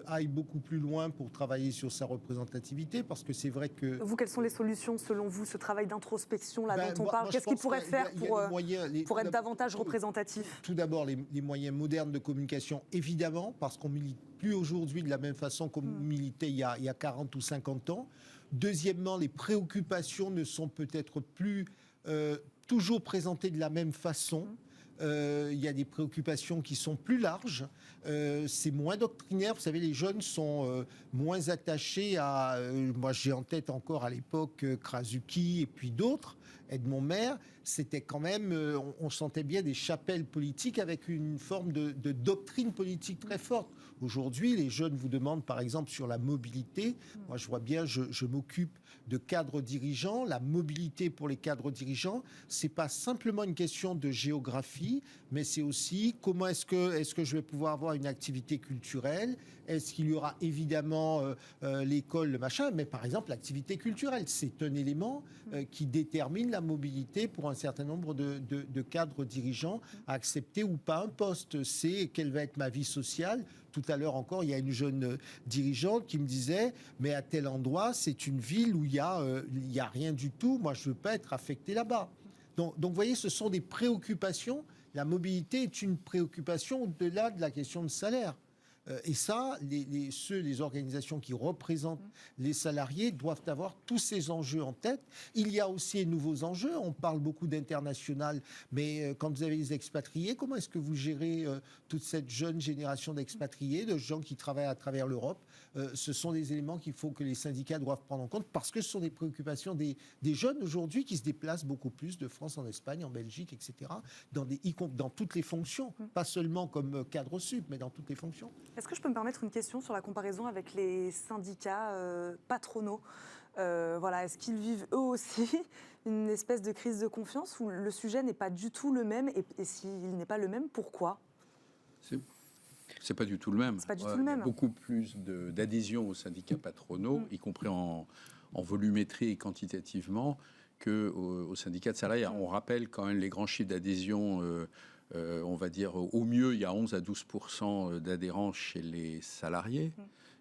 aille beaucoup plus loin pour travailler sur sa représentativité, parce que c'est vrai que... Vous, quelles sont les solutions, selon vous, ce travail d'introspection là dont on parle? Qu'est-ce qu'il pourrait faire pour être davantage représentatif? Tout d'abord, les moyens modernes de communication, évidemment, parce qu'on ne milite plus aujourd'hui de la même façon qu'on militait il y a 40 ou 50 ans. Deuxièmement, les préoccupations ne sont peut-être plus toujours présentées de la même façon. Il y a des préoccupations qui sont plus larges, c'est moins doctrinaire. Vous savez, les jeunes sont moins attachés à... moi, j'ai en tête encore à l'époque Krasuki et puis d'autres, Edmond Maire. C'était quand même... on sentait bien des chapelles politiques avec une forme de doctrine politique très forte. Aujourd'hui, les jeunes vous demandent, par exemple, sur la mobilité. Moi, je vois bien, je m'occupe de cadres dirigeants. La mobilité pour les cadres dirigeants, c'est pas simplement une question de géographie, mais c'est aussi comment est-ce que je vais pouvoir avoir une activité culturelle. Est-ce qu'il y aura évidemment l'école, le machin, mais par exemple l'activité culturelle, c'est un élément qui détermine la mobilité pour un certain nombre de cadres dirigeants à accepter ou pas un poste. C'est quelle va être ma vie sociale. Tout à l'heure encore, il y a une jeune dirigeante qui me disait, mais à tel endroit, c'est une ville où il y a rien du tout. Moi, je veux pas être affecté là-bas. Donc, vous voyez, ce sont des préoccupations. La mobilité est une préoccupation au-delà de la question de salaire. Et ça, les organisations qui représentent les salariés doivent avoir tous ces enjeux en tête. Il y a aussi les nouveaux enjeux. On parle beaucoup d'international, mais quand vous avez les expatriés, comment est-ce que vous gérez toute cette jeune génération d'expatriés, de gens qui travaillent à travers l'Europe? Ce sont des éléments qu'il faut que les syndicats doivent prendre en compte, parce que ce sont des préoccupations des jeunes aujourd'hui qui se déplacent beaucoup plus de France en Espagne, en Belgique, etc., dans toutes les fonctions, pas seulement comme cadre sup, mais dans toutes les fonctions. Est-ce que je peux me permettre une question sur la comparaison avec les syndicats patronaux? Voilà, est-ce qu'ils vivent eux aussi une espèce de crise de confiance où le sujet n'est pas du tout le même? Et s'il n'est pas le même, pourquoi? C'est pas du tout le même. C'est pas du tout le même. Il y a beaucoup plus d'adhésion aux syndicats patronaux, y compris en volumétrie et quantitativement, qu'aux syndicats de salariés. On rappelle quand même les grands chiffres d'adhésion. On va dire au mieux, il y a 11 à 12% d'adhérents chez les salariés.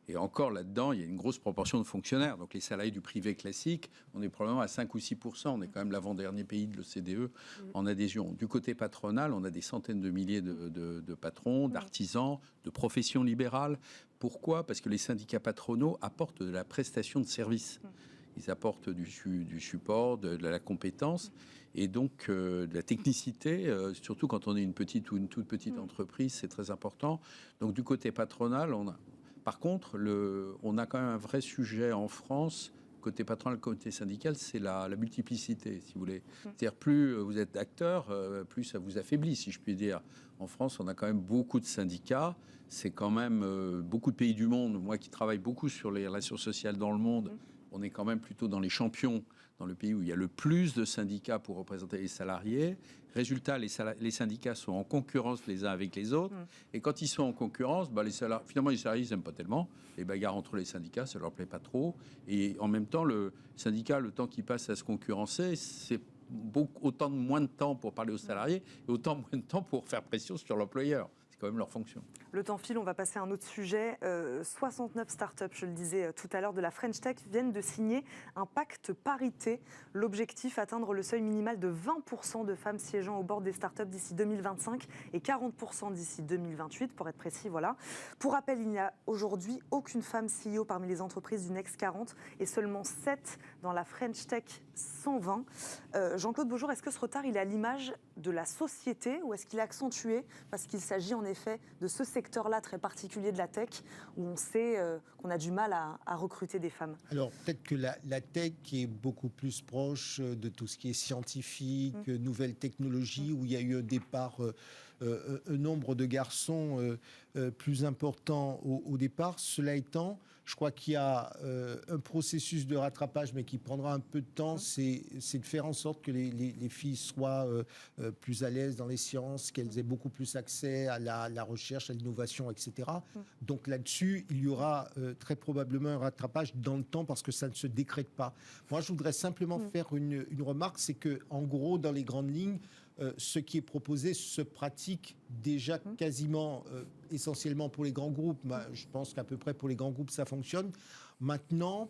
Et encore là-dedans, il y a une grosse proportion de fonctionnaires. Donc les salariés du privé classique, on est probablement à 5 ou 6%. On est quand même l'avant-dernier pays de l'OCDE en adhésion. Du côté patronal, on a des centaines de milliers de patrons, d'artisans, de professions libérales. Pourquoi ? Parce que les syndicats patronaux apportent de la prestation de services. Ils apportent du support, de la compétence et donc de la technicité, surtout quand on est une petite ou une toute petite entreprise, c'est très important. Donc du côté patronal, par contre, on a quand même un vrai sujet en France, côté patronal, côté syndical, c'est la multiplicité, si vous voulez. C'est-à-dire, plus vous êtes acteur, plus ça vous affaiblit, si je puis dire. En France, on a quand même beaucoup de syndicats. C'est quand même beaucoup de pays du monde. Moi qui travaille beaucoup sur les relations sociales dans le monde, on est quand même plutôt dans les champions, dans le pays où il y a le plus de syndicats pour représenter les salariés. Résultat, les syndicats sont en concurrence les uns avec les autres. Et quand ils sont en concurrence, finalement, les salariés n'aiment pas tellement. Les bagarres entre les syndicats, ça leur plaît pas trop. Et en même temps, le syndicat, le temps qu'il passe à se concurrencer, c'est autant de moins de temps pour parler aux salariés et autant moins de temps pour faire pression sur l'employeur. C'est quand même leur fonction. Le temps file, on va passer à un autre sujet. 69 startups, je le disais tout à l'heure, de la French Tech viennent de signer un pacte parité. L'objectif, atteindre le seuil minimal de 20% de femmes siégeant au bord des startups d'ici 2025 et 40% d'ici 2028, pour être précis. Voilà. Pour rappel, il n'y a aujourd'hui aucune femme CEO parmi les entreprises du Next 40 et seulement 7 dans la French Tech 120. Jean-Claude Beaujour, est-ce que ce retard il est à l'image de la société ou est-ce qu'il est accentué parce qu'il s'agit en effet de ce secteur-là très particulier de la tech où on sait qu'on a du mal à recruter des femmes? Alors peut-être que la tech est beaucoup plus proche de tout ce qui est scientifique, nouvelles technologies, où il y a eu un départ, un nombre de garçons plus important au départ. Cela étant, je crois qu'il y a un processus de rattrapage, mais qui prendra un peu de temps, c'est de faire en sorte que les filles soient plus à l'aise dans les sciences, qu'elles aient beaucoup plus accès à la recherche, à l'innovation, etc. Donc là-dessus, il y aura très probablement un rattrapage dans le temps parce que ça ne se décrète pas. Moi, je voudrais simplement faire une remarque, c'est que, en gros, dans les grandes lignes, ce qui est proposé se pratique déjà quasiment essentiellement pour les grands groupes. Je pense qu'à peu près pour les grands groupes, ça fonctionne. Maintenant,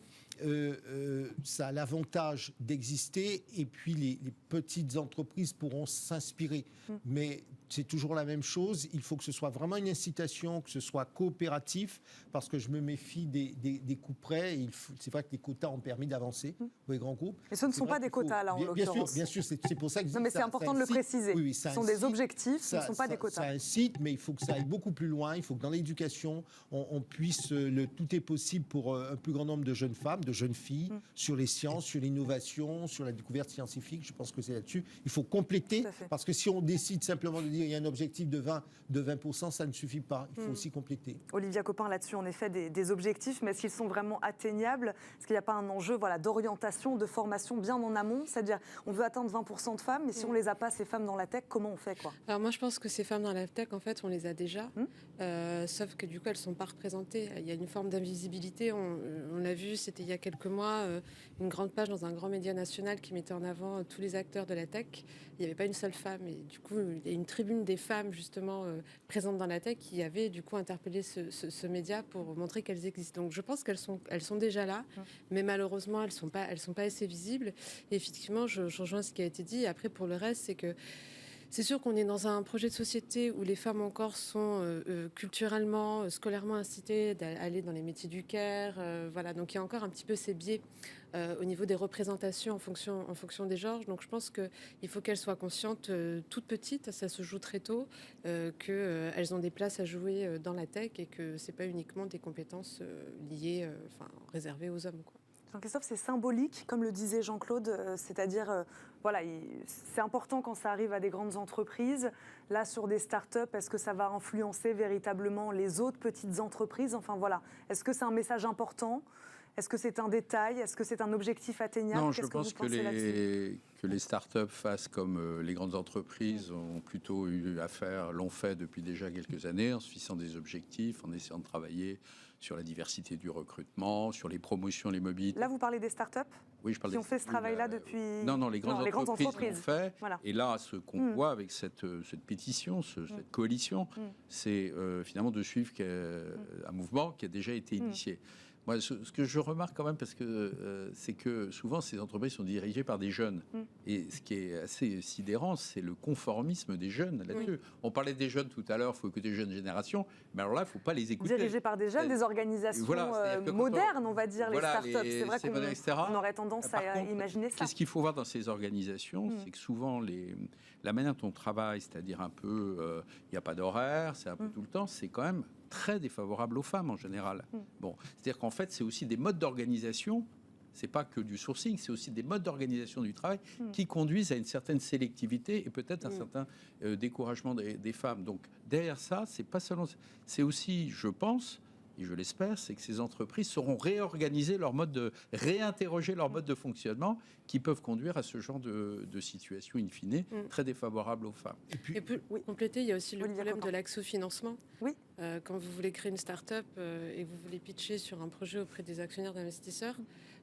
ça a l'avantage d'exister et puis les petites entreprises pourront s'inspirer. Mais c'est toujours la même chose. Il faut que ce soit vraiment une incitation, que ce soit coopératif, parce que je me méfie des coups près. C'est vrai que les quotas ont permis d'avancer pour les grands groupes. Mais ce ne sont pas des quotas, là, en l'occurrence. Bien sûr, c'est pour ça que je dis non, mais c'est important de le préciser. Oui, ce sont des objectifs, ce ne sont pas des quotas. Ça incite, mais il faut que ça aille beaucoup plus loin. Il faut que dans l'éducation, on puisse, tout est possible pour un plus grand nombre de jeunes femmes, de jeunes filles, sur les sciences, sur l'innovation, sur la découverte scientifique. Je pense que c'est là-dessus. Il faut compléter, parce que si on décide simplement de dire il y a un objectif de 20%, ça ne suffit pas. Il faut aussi compléter. Olivia Copin, là-dessus, en effet, des objectifs, mais est-ce qu'ils sont vraiment atteignables? Est-ce qu'il n'y a pas un enjeu d'orientation, de formation bien en amont? C'est-à-dire, on veut atteindre 20% de femmes, mais si on ne les a pas, ces femmes dans la tech, comment on fait Alors moi, je pense que ces femmes dans la tech, en fait, on les a déjà, sauf que du coup, elles ne sont pas représentées. Il y a une forme d'invisibilité. On l'a vu, c'était il y a quelques mois, une grande page dans un grand média national qui mettait en avant tous les acteurs de la tech. Il n'y avait pas une seule femme. Et du coup, il y a une tribune des femmes, justement, présentes dans la tech qui avait, du coup, interpellé ce média pour montrer qu'elles existent. Donc, je pense qu'elles sont déjà là, mais malheureusement, elles sont pas assez visibles. Et effectivement, je rejoins ce qui a été dit. Et après, pour le reste, c'est que c'est sûr qu'on est dans un projet de société où les femmes encore sont culturellement, scolairement incitées à aller dans les métiers du care. Voilà, donc il y a encore un petit peu ces biais au niveau des représentations en fonction des genres. Donc je pense qu'il faut qu'elles soient conscientes toutes petites, ça se joue très tôt, qu'elles ont des places à jouer dans la tech et que c'est pas uniquement des compétences liées, réservées aux hommes, quoi. Jean-Christophe, c'est symbolique, comme le disait Jean-Claude, c'est-à-dire, c'est important quand ça arrive à des grandes entreprises. Là, sur des startups, est-ce que ça va influencer véritablement les autres petites entreprises? Enfin voilà, est-ce que c'est un message important? Est-ce que c'est un détail? Est-ce que c'est un objectif atteignable? Non, je pense que les startups fassent comme les grandes entreprises ont plutôt eu à faire, l'ont fait depuis déjà quelques années, en se fixant des objectifs, en essayant de travailler sur la diversité du recrutement, sur les promotions, les mobilités. Là, vous parlez des startups? Oui, je parle qui ont fait ce travail-là depuis... Non, les grandes entreprises l'ont fait. Voilà. Et là, ce qu'on voit avec cette pétition, cette coalition, c'est finalement de suivre un mouvement qui a déjà été initié. Moi, ce que je remarque quand même, parce que c'est que souvent ces entreprises sont dirigées par des jeunes. Et ce qui est assez sidérant, c'est le conformisme des jeunes là-dessus. On parlait des jeunes tout à l'heure, il faut écouter les jeunes générations, mais alors là, il ne faut pas les écouter. Dirigées par des jeunes, des organisations modernes, on va dire, les startups. C'est vrai qu'on aurait tendance à imaginer ça. Qu'est-ce qu'il faut voir dans ces organisations? C'est que souvent, la manière dont on travaille, c'est-à-dire un peu, il n'y a pas d'horaire, c'est un peu tout le temps, c'est quand même très défavorable aux femmes en général. Bon, c'est-à-dire qu'en fait, c'est aussi des modes d'organisation. C'est pas que du sourcing, c'est aussi des modes d'organisation du travail qui conduisent à une certaine sélectivité et peut-être un certain découragement des femmes. Donc derrière ça, c'est pas seulement, c'est aussi, je pense, et je l'espère, c'est que ces entreprises sauront réinterroger leur mode de fonctionnement qui peuvent conduire à ce genre de situation in fine très défavorable aux femmes. Et pour compléter, il y a aussi le problème de l'accès au financement. Oui. Quand vous voulez créer une start-up et que vous voulez pitcher sur un projet auprès des actionnaires d'investisseurs,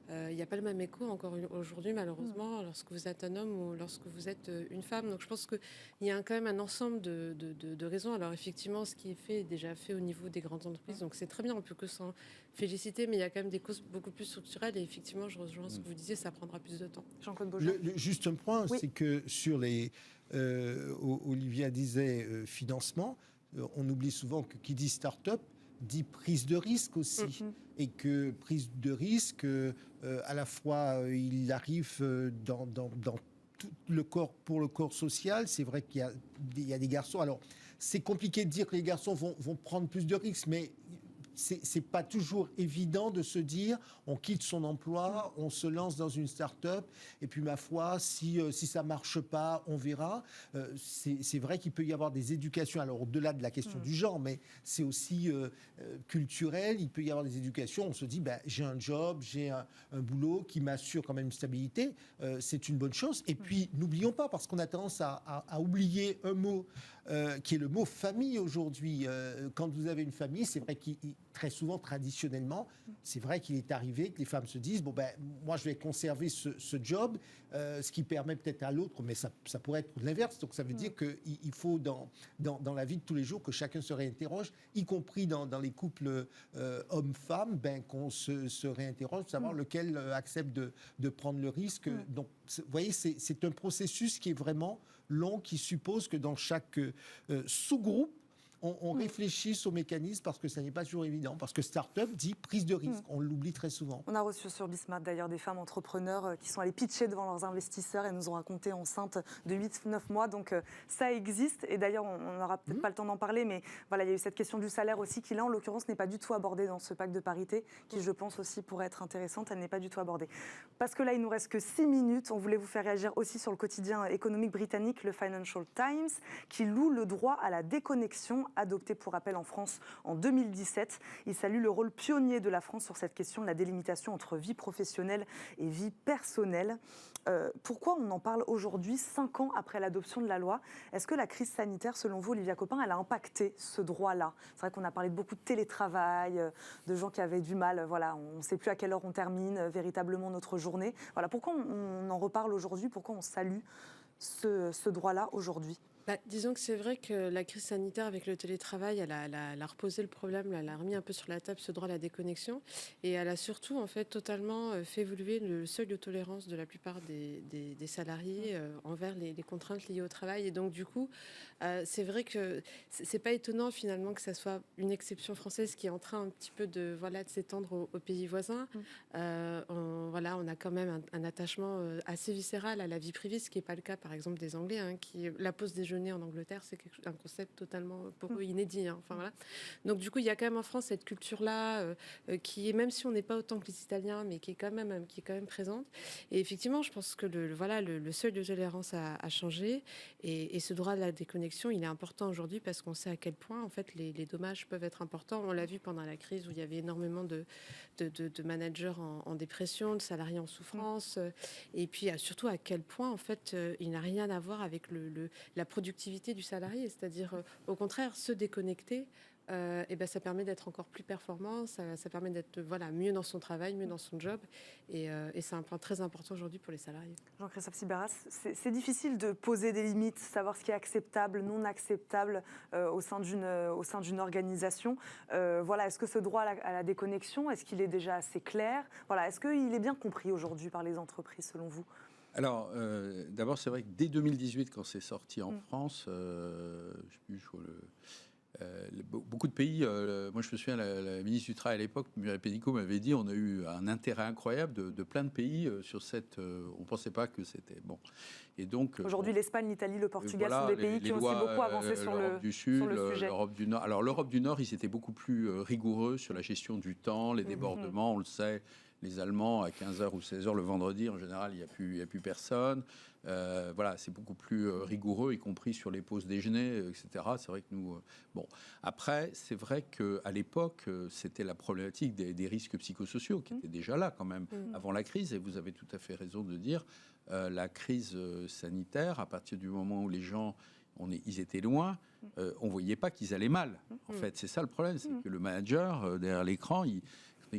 il n'y a pas le même écho encore aujourd'hui, malheureusement, lorsque vous êtes un homme ou lorsque vous êtes une femme. Donc je pense qu'il y a quand même un ensemble de raisons. Alors effectivement, ce qui est fait est déjà fait au niveau des grandes entreprises, donc c'est très bien, on ne peut que s'en féliciter, mais il y a quand même des causes beaucoup plus structurelles. Et effectivement, je rejoins ce que vous disiez, ça prendra plus de temps. Jean-Claude Beaujean. Juste un point, Oui. c'est que sur les... Olivia disait financement, on oublie souvent que qui dit start-up dit prise de risque aussi. Et que prise de risque, à la fois, il arrive dans tout le corps, pour le corps social. C'est vrai qu'il y a des garçons. Alors, c'est compliqué de dire que les garçons vont prendre plus de risques, mais c'est pas toujours évident de se dire on quitte son emploi, on se lance dans une start-up et puis ma foi, si ça marche pas, on verra. C'est vrai qu'il peut y avoir des éducations, alors au-delà de la question du genre, mais c'est aussi culturel. Il peut y avoir des éducations. On se dit j'ai un job, j'ai un boulot qui m'assure quand même une stabilité. C'est une bonne chose. Et puis n'oublions pas, parce qu'on a tendance à oublier un mot qui est le mot famille aujourd'hui. Quand vous avez une famille, c'est vrai qu'il très souvent, traditionnellement, c'est vrai qu'il est arrivé que les femmes se disent moi, je vais conserver ce job, ce qui permet peut-être à l'autre, mais ça pourrait être l'inverse. Donc, ça veut dire qu'il faut, dans la vie de tous les jours, que chacun se réinterroge, y compris dans les couples hommes-femmes, qu'on se réinterroge pour savoir lequel accepte de prendre le risque. Donc, vous voyez, c'est un processus qui est vraiment long, qui suppose que dans chaque sous-groupe, on réfléchisse aux mécanismes, parce que ça n'est pas toujours évident. Parce que start-up dit prise de risque. On l'oublie très souvent. On a reçu sur Bismart d'ailleurs des femmes entrepreneurs qui sont allées pitcher devant leurs investisseurs et nous ont raconté enceintes de 8-9 mois. Donc ça existe. Et d'ailleurs, on n'aura peut-être pas le temps d'en parler, mais voilà, il y a eu cette question du salaire aussi qui, là, en l'occurrence, n'est pas du tout abordée dans ce pacte de parité, qui, je pense aussi, pourrait être intéressante. Elle n'est pas du tout abordée. Parce que là, il nous reste que 6 minutes. On voulait vous faire réagir aussi sur le quotidien économique britannique, le Financial Times, qui loue le droit à la déconnexion, adopté pour rappel en France en 2017. Il salue le rôle pionnier de la France sur cette question de la délimitation entre vie professionnelle et vie personnelle. Pourquoi on en parle aujourd'hui, 5 ans après l'adoption de la loi? Est-ce que la crise sanitaire, selon vous, Olivia Copin, elle a impacté ce droit-là? C'est vrai qu'on a parlé de beaucoup de télétravail, de gens qui avaient du mal. Voilà, on ne sait plus à quelle heure on termine véritablement notre journée. Voilà, pourquoi on en reparle aujourd'hui? Pourquoi on salue ce droit-là aujourd'hui? Disons que c'est vrai que la crise sanitaire avec le télétravail, elle a reposé le problème, elle a remis un peu sur la table ce droit à la déconnexion, et elle a surtout en fait totalement fait évoluer le seuil de tolérance de la plupart des salariés envers les contraintes liées au travail. Et donc du coup, c'est vrai que c'est pas étonnant finalement que ça soit une exception française qui est en train un petit peu de s'étendre aux pays voisins. On a quand même un attachement assez viscéral à la vie privée, ce qui n'est pas le cas par exemple des Anglais, qui la pause déjeuner en Angleterre, c'est un concept totalement pour eux inédit. Enfin, voilà. Donc du coup, il y a quand même en France cette culture-là qui est, même si on n'est pas autant que les Italiens, mais qui est quand même présente. Et effectivement, je pense que le seuil de tolérance a changé, et ce droit de la déconnexion, il est important aujourd'hui parce qu'on sait à quel point en fait les dommages peuvent être importants. On l'a vu pendant la crise où il y avait énormément de managers en dépression, de salariés en souffrance, et puis surtout à quel point en fait il n'a rien à voir avec la productivité du salarié, c'est-à-dire au contraire se déconnecter. Ça permet d'être encore plus performant, ça permet d'être mieux dans son travail, mieux dans son job, et c'est un point très important aujourd'hui pour les salariés. Jean-Christophe Sibéras, c'est difficile de poser des limites, savoir ce qui est acceptable, non acceptable au sein d'une organisation. Est-ce que ce droit à la déconnexion, est-ce qu'il est déjà assez clair? Est-ce qu'il est bien compris aujourd'hui par les entreprises, selon vous? Alors, d'abord, c'est vrai que dès 2018, quand c'est sorti en France, beaucoup de pays, moi je me souviens, la ministre du Travail à l'époque, Muriel Pénicaud, m'avait dit on a eu un intérêt incroyable de plein de pays sur cette... on ne pensait pas que c'était... Bon. Et donc, aujourd'hui, l'Espagne, l'Italie, le Portugal sont des pays qui ont aussi beaucoup avancé sur le sujet. L'Europe du Nord. Alors l'Europe du Nord, ils étaient beaucoup plus rigoureux sur la gestion du temps, les débordements, on le sait. Les Allemands, à 15h ou 16h le vendredi, en général, il n'y a plus personne. C'est beaucoup plus rigoureux, y compris sur les pauses déjeuner, etc. C'est vrai que nous... Après, c'est vrai qu'à l'époque, c'était la problématique des risques psychosociaux qui étaient déjà là quand même, avant la crise. Et vous avez tout à fait raison de dire, la crise sanitaire, à partir du moment où les gens ils étaient loin, on ne voyait pas qu'ils allaient mal. En fait, c'est ça le problème, c'est que le manager, derrière l'écran,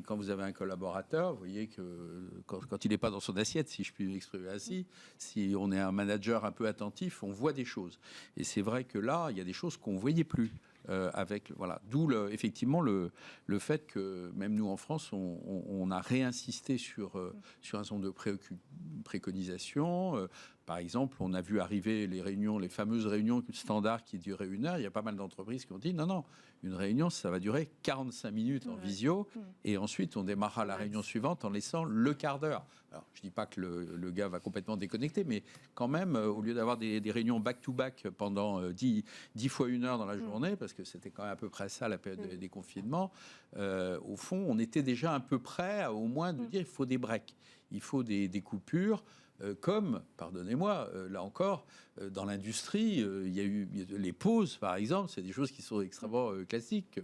quand vous avez un collaborateur, vous voyez que quand il n'est pas dans son assiette, si je puis m'exprimer ainsi, si on est un manager un peu attentif, on voit des choses. Et c'est vrai que là, il y a des choses qu'on ne voyait plus. D'où effectivement le fait que même nous en France, on a réinsisté sur un certain nombre de préconisations. Par exemple, on a vu arriver les fameuses réunions standards qui duraient 1 heure. Il y a pas mal d'entreprises qui ont dit non, une réunion, ça va durer 45 minutes en visio, et ensuite on démarrera la réunion suivante en laissant le quart d'heure. Alors, je ne dis pas que le gars va complètement déconnecter, mais quand même, au lieu d'avoir des réunions back-to-back pendant 10 fois 1 heure dans la journée, parce que c'était quand même à peu près ça la période des confinements, au fond, on était déjà un peu prêt au moins de dire il faut des breaks, il faut des coupures. Comme, pardonnez-moi, là encore, dans l'industrie, il y a eu les pauses, par exemple, c'est des choses qui sont extrêmement classiques.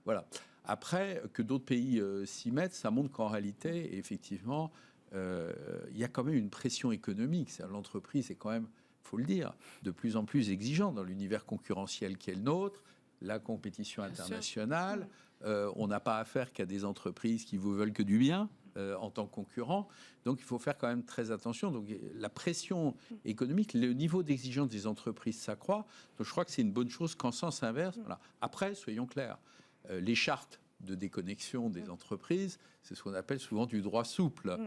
Voilà. Après, que d'autres pays s'y mettent, ça montre qu'en réalité, effectivement, il y a quand même une pression économique. L'entreprise est quand même, il faut le dire, de plus en plus exigeante dans l'univers concurrentiel qui est le nôtre, la compétition internationale. On n'a pas affaire qu'à des entreprises qui vous veulent que du bien. En tant que concurrent. Donc, il faut faire quand même très attention. Donc, la pression économique, le niveau d'exigence des entreprises s'accroît. Donc, je crois que c'est une bonne chose qu'en sens inverse. Voilà. Après, soyons clairs, les chartes de déconnexion des entreprises, c'est ce qu'on appelle souvent du droit souple.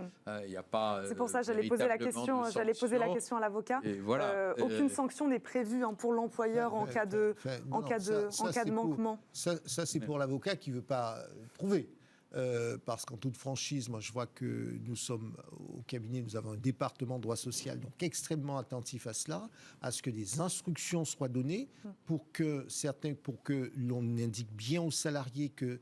Il y a pas. C'est pour ça que j'allais poser la question. J'allais poser la question à l'avocat. Voilà. Aucune sanction n'est prévue pour l'employeur en cas de manquement. Ça c'est pour l'avocat qui veut pas prouver. Parce qu'en toute franchise, moi je vois que nous sommes au cabinet, nous avons un département droit social, donc extrêmement attentif à cela, à ce que des instructions soient données pour que l'on indique bien aux salariés que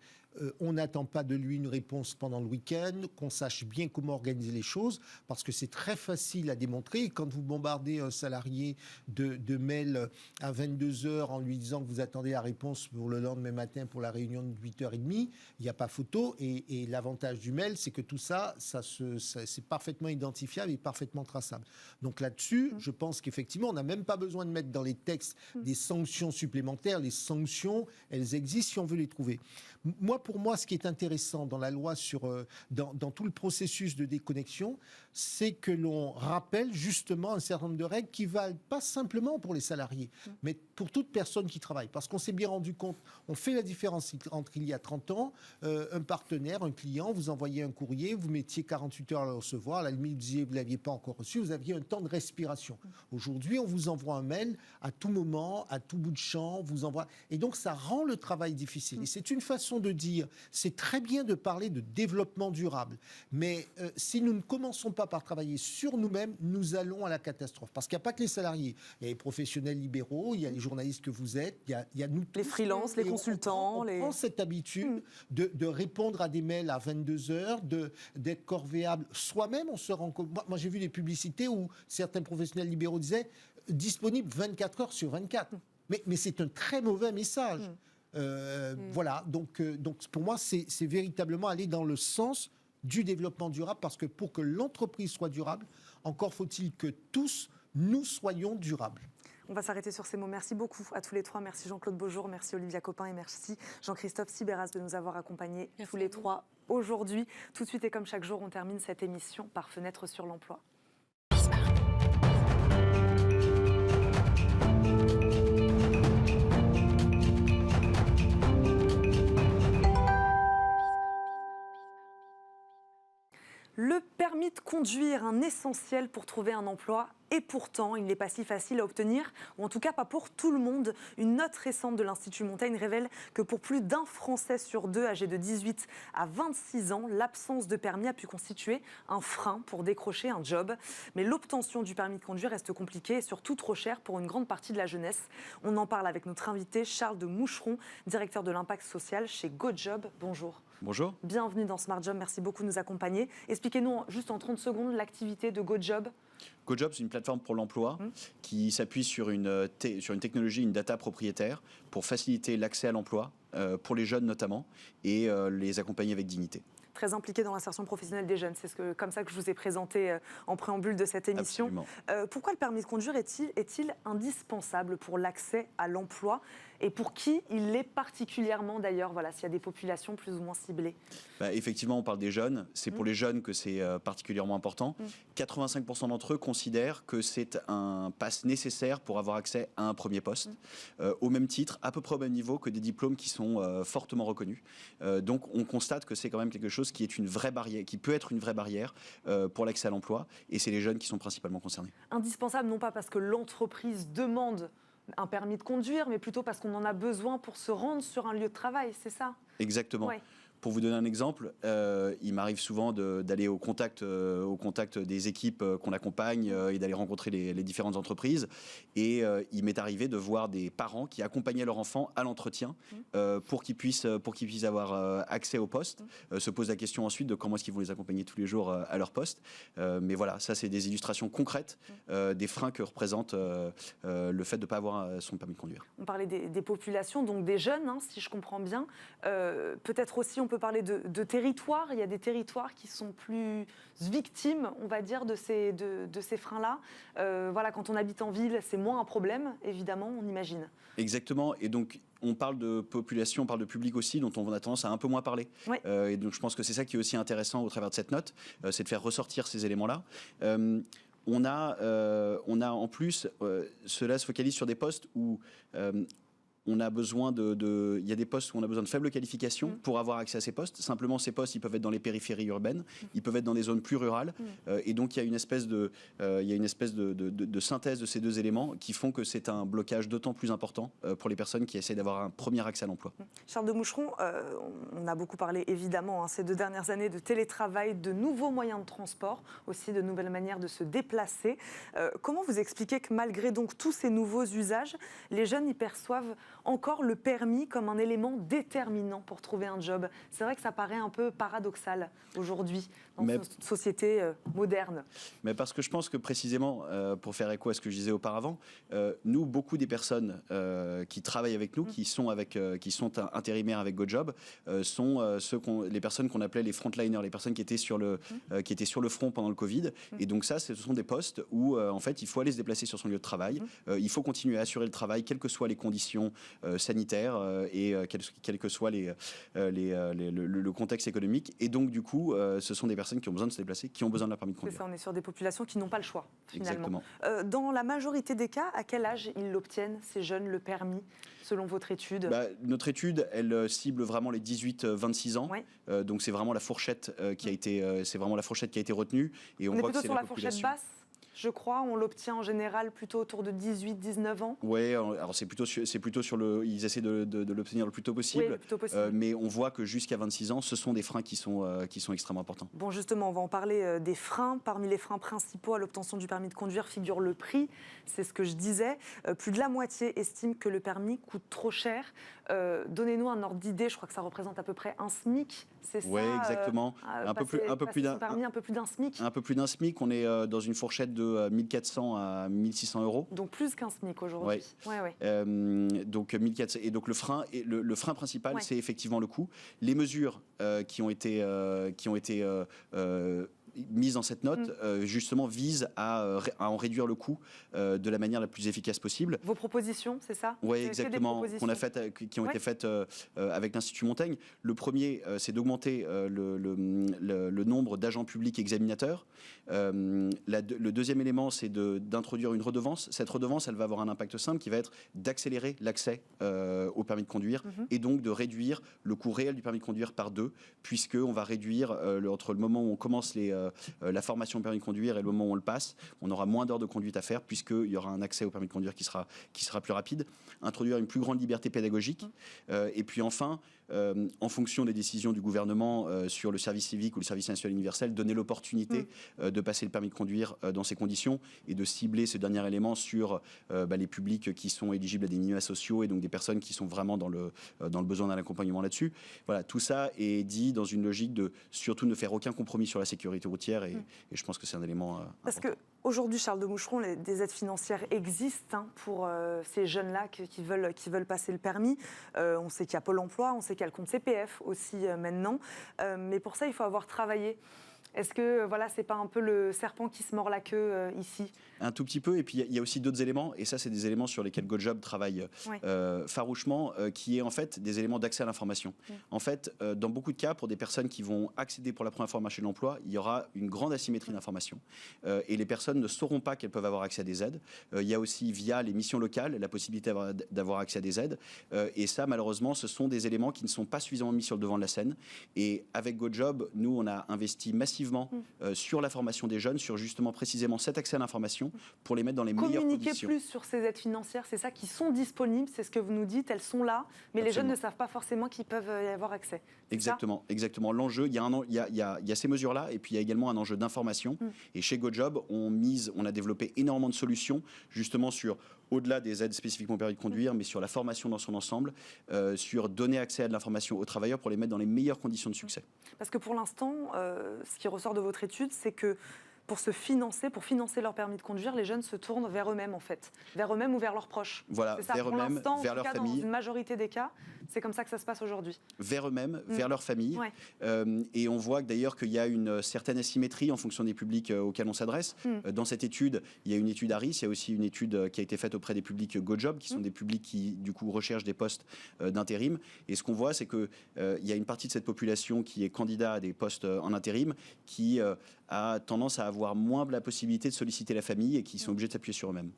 on n'attend pas de lui une réponse pendant le week-end, qu'on sache bien comment organiser les choses, parce que c'est très facile à démontrer. Quand vous bombardez un salarié de mails à 22h en lui disant que vous attendez la réponse pour le lendemain matin pour la réunion de 8h30, il n'y a pas photo. Et l'avantage du mail, c'est que tout ça c'est parfaitement identifiable et parfaitement traçable. Donc là-dessus, je pense qu'effectivement, on n'a même pas besoin de mettre dans les textes des sanctions supplémentaires. Les sanctions, elles existent si on veut les trouver. Pour moi, ce qui est intéressant dans la loi dans tout le processus de déconnexion, c'est que l'on rappelle justement un certain nombre de règles qui valent pas simplement pour les salariés, mais pour toute personne qui travaille. Parce qu'on s'est bien rendu compte, on fait la différence entre il y a 30 ans, un partenaire, un client, vous envoyez un courrier, vous mettiez 48 heures à le recevoir, à la limite, vous disiez vous ne l'aviez pas encore reçu, vous aviez un temps de respiration. Aujourd'hui, on vous envoie un mail à tout moment, à tout bout de champ, vous envoie... Et donc, ça rend le travail difficile. Et c'est une façon de dire, c'est très bien de parler de développement durable, mais si nous ne commençons pas par travailler sur nous-mêmes, nous allons à la catastrophe. Parce qu'il n'y a pas que les salariés, il y a les professionnels libéraux, il y a les journalistes que vous êtes, il y a nous tous. Les freelances, les consultants. On prend cette habitude de répondre à des mails à 22h, d'être corvéable soi-même. On se rend compte. Moi, j'ai vu des publicités où certains professionnels libéraux disaient disponible 24 heures sur 24. Mais c'est un très mauvais message. Voilà, donc pour moi, c'est véritablement aller dans le sens du développement durable, parce que pour que l'entreprise soit durable, encore faut-il que tous, nous soyons durables. On va s'arrêter sur ces mots. Merci beaucoup à tous les trois. Merci Jean-Claude Beaujour, merci Olivia Copin et merci Jean-Christophe Sibéras de nous avoir accompagnés tous les trois aujourd'hui. Tout de suite et comme chaque jour, on termine cette émission par Fenêtre sur l'emploi. Le permis de conduire, un essentiel pour trouver un emploi. Et pourtant, il n'est pas si facile à obtenir, ou en tout cas pas pour tout le monde. Une note récente de l'Institut Montaigne révèle que pour plus d'1 Français sur 2 âgés de 18 à 26 ans, l'absence de permis a pu constituer un frein pour décrocher un job. Mais l'obtention du permis de conduire reste compliquée et surtout trop chère pour une grande partie de la jeunesse. On en parle avec notre invité Charles de Moucheron, directeur de l'impact social chez GoJob. Bonjour. Bonjour. Bienvenue dans Smart Job, merci beaucoup de nous accompagner. Expliquez-nous juste en 30 secondes l'activité de GoJob. GoJob, c'est une plateforme pour l'emploi qui s'appuie sur une technologie, une data propriétaire pour faciliter l'accès à l'emploi, pour les jeunes notamment, et les accompagner avec dignité. très impliqué dans l'insertion professionnelle des jeunes. C'est comme ça que je vous ai présenté en préambule de cette émission. Pourquoi le permis de conduire est-il indispensable pour l'accès à l'emploi et pour qui il l'est particulièrement d'ailleurs, voilà, s'il y a des populations plus ou moins ciblées? Effectivement, on parle des jeunes. C'est pour les jeunes que c'est particulièrement important. 85% d'entre eux considèrent que c'est un pass nécessaire pour avoir accès à un premier poste, au même titre, à peu près au même niveau que des diplômes qui sont fortement reconnus. Donc on constate que c'est quand même quelque chose qui est une vraie barrière, qui peut être une vraie barrière pour l'accès à l'emploi, et c'est les jeunes qui sont principalement concernés. Indispensable, non pas parce que l'entreprise demande un permis de conduire, mais plutôt parce qu'on en a besoin pour se rendre sur un lieu de travail, c'est ça? Exactement. Ouais. Pour vous donner un exemple, il m'arrive souvent d'aller au contact des équipes qu'on accompagne et d'aller rencontrer les différentes entreprises. Et il m'est arrivé de voir des parents qui accompagnaient leur enfant à l'entretien pour qu'ils puissent avoir accès au poste. Se pose la question ensuite de comment est-ce qu'ils vont les accompagner tous les jours à leur poste. Mais voilà, ça c'est des illustrations concrètes des freins que représente le fait de ne pas avoir son permis de conduire. On parlait des populations, donc des jeunes, hein, si je comprends bien. Peut-être aussi on peut parler de territoires. Il y a des territoires qui sont plus victimes, on va dire, de ces freins-là. Voilà, quand on habite en ville, c'est moins un problème, évidemment, on imagine. Exactement. Et donc, on parle de population, on parle de public aussi, dont on a tendance à un peu moins parler. Ouais. Et donc, je pense que c'est ça qui est aussi intéressant au travers de cette note, c'est de faire ressortir ces éléments-là. On a en plus, cela se focalise sur des postes où on a besoin il y a des postes où on a besoin de faibles qualifications pour avoir accès à ces postes. Simplement, ces postes, ils peuvent être dans les périphéries urbaines, ils peuvent être dans des zones plus rurales. Et donc, il y a une espèce de synthèse de ces deux éléments qui font que c'est un blocage d'autant plus important pour les personnes qui essaient d'avoir un premier accès à l'emploi. Charles de Moucheron, on a beaucoup parlé, évidemment, ces 2 dernières années de télétravail, de nouveaux moyens de transport, aussi de nouvelles manières de se déplacer. Comment vous expliquez que malgré donc tous ces nouveaux usages, les jeunes y perçoivent encore le permis comme un élément déterminant pour trouver un job? C'est vrai que ça paraît un peu paradoxal aujourd'hui dans notre société moderne. Mais parce que je pense que précisément, pour faire écho à ce que je disais auparavant, nous, beaucoup des personnes qui travaillent avec nous, qui sont intérimaires avec GoJob, sont les personnes qu'on appelait les frontliners, les personnes qui étaient sur le front pendant le Covid. Et donc ça, ce sont des postes où en fait, il faut aller se déplacer sur son lieu de travail, il faut continuer à assurer le travail, quelles que soient les conditions sanitaires et quel que soit le contexte économique. Et donc, du coup, ce sont des personnes qui ont besoin de se déplacer, qui ont besoin de leur permis de conduire. C'est ça, on est sur des populations qui n'ont pas le choix, finalement. Exactement. Dans la majorité des cas, à quel âge ils l'obtiennent, ces jeunes, le permis, selon votre étude? Notre étude, elle cible vraiment les 18-26 ans. Ouais. Donc, c'est vraiment la fourchette qui a été retenue. Et on voit plutôt que c'est sur la fourchette basse, je crois. On l'obtient en général plutôt autour de 18-19 ans. Oui, alors c'est plutôt sur le... Ils essaient de l'obtenir le plus tôt possible. Oui, le plus tôt possible. Mais on voit que jusqu'à 26 ans, ce sont des freins qui sont extrêmement importants. Bon, justement, on va en parler des freins. Parmi les freins principaux à l'obtention du permis de conduire figure le prix. C'est ce que je disais. Plus de la moitié estime que le permis coûte trop cher. Donnez-nous un ordre d'idée. Je crois que ça représente à peu près un SMIC. C'est ça? Oui, exactement. Un peu plus d'un SMIC. Un peu plus d'un SMIC. On est dans une fourchette de 1400 à 1600 euros. Donc plus qu'un SMIC aujourd'hui. Donc 1400. Et donc le frein principal, c'est effectivement le coût. Les mesures qui ont été mise dans cette note, justement, vise à en réduire le coût de la manière la plus efficace possible. Vos propositions, c'est ça? Oui, exactement, qui ont été faites avec l'Institut Montaigne. Le premier, c'est d'augmenter le nombre d'agents publics examinateurs. Le deuxième élément, c'est d'introduire une redevance. Cette redevance, elle va avoir un impact simple qui va être d'accélérer l'accès au permis de conduire et donc de réduire le coût réel du permis de conduire par 2, puisqu'on va réduire entre le moment où on commence la formation au permis de conduire et le moment où on le passe, on aura moins d'heures de conduite à faire puisqu'il y aura un accès au permis de conduire qui sera plus rapide. Introduire une plus grande liberté pédagogique. Et puis enfin, en fonction des décisions du gouvernement sur le service civique ou le service national universel, donner l'opportunité de passer le permis de conduire dans ces conditions et de cibler ce dernier élément sur les publics qui sont éligibles à des minima sociaux et donc des personnes qui sont vraiment dans le besoin d'un accompagnement là-dessus. Voilà, tout ça est dit dans une logique de surtout ne faire aucun compromis sur la sécurité routière routière et je pense que c'est un élément Parce important. qu'aujourd'hui, Charles de Moucheron, des aides financières existent pour ces jeunes-là qui veulent passer le permis. On sait qu'il y a Pôle emploi, on sait qu'il y a le compte CPF aussi maintenant. Mais pour ça, il faut avoir travaillé. Est-ce que voilà, c'est pas un peu le serpent qui se mord la queue ici? Un tout petit peu, et puis il y a aussi d'autres éléments, et ça c'est des éléments sur lesquels GoJob travaille farouchement, qui est en fait des éléments d'accès à l'information. En fait, dans beaucoup de cas, pour des personnes qui vont accéder pour la première fois au marché de l'emploi, il y aura une grande asymétrie d'information, et les personnes ne sauront pas qu'elles peuvent avoir accès à des aides. Il y a aussi, via les missions locales, la possibilité d'avoir accès à des aides, et ça malheureusement, ce sont des éléments qui ne sont pas suffisamment mis sur le devant de la scène, et avec GoJob, nous on a investi massivement sur la formation des jeunes, sur justement précisément cet accès à l'information, pour les mettre dans les meilleures Communiquer conditions. plus sur ces aides financières, c'est ça, qui sont disponibles, c'est ce que vous nous dites, elles sont là, mais les jeunes ne savent pas forcément qu'ils peuvent y avoir accès. Exactement. L'enjeu, il y a ces mesures-là, et puis il y a également un enjeu d'information. Et chez GoJob, on a développé énormément de solutions, justement sur, au-delà des aides spécifiquement permis de conduire, mais sur la formation dans son ensemble, sur donner accès à de l'information aux travailleurs pour les mettre dans les meilleures conditions de succès. Parce que pour l'instant, ce qui ressort de votre étude, c'est que pour financer leur permis de conduire, les jeunes se tournent vers eux-mêmes en fait, vers eux-mêmes ou vers leurs proches. Voilà, c'est ça, vers pour eux-mêmes, l'instant, vers en tout leur cas, famille. dans une majorité des cas, c'est comme ça que ça se passe aujourd'hui. Vers eux-mêmes, vers leur famille. Ouais. Et on voit d'ailleurs qu'il y a une certaine asymétrie en fonction des publics auxquels on s'adresse. Dans cette étude, il y a une étude ARIS, il y a aussi une étude qui a été faite auprès des publics GoJob, qui sont des publics qui, du coup, recherchent des postes d'intérim. Et ce qu'on voit, c'est qu'il y a une partie de cette population qui est candidat à des postes en intérim, qui a tendance à avoir moins la possibilité de solliciter la famille et qui sont obligés de s'appuyer sur eux-mêmes.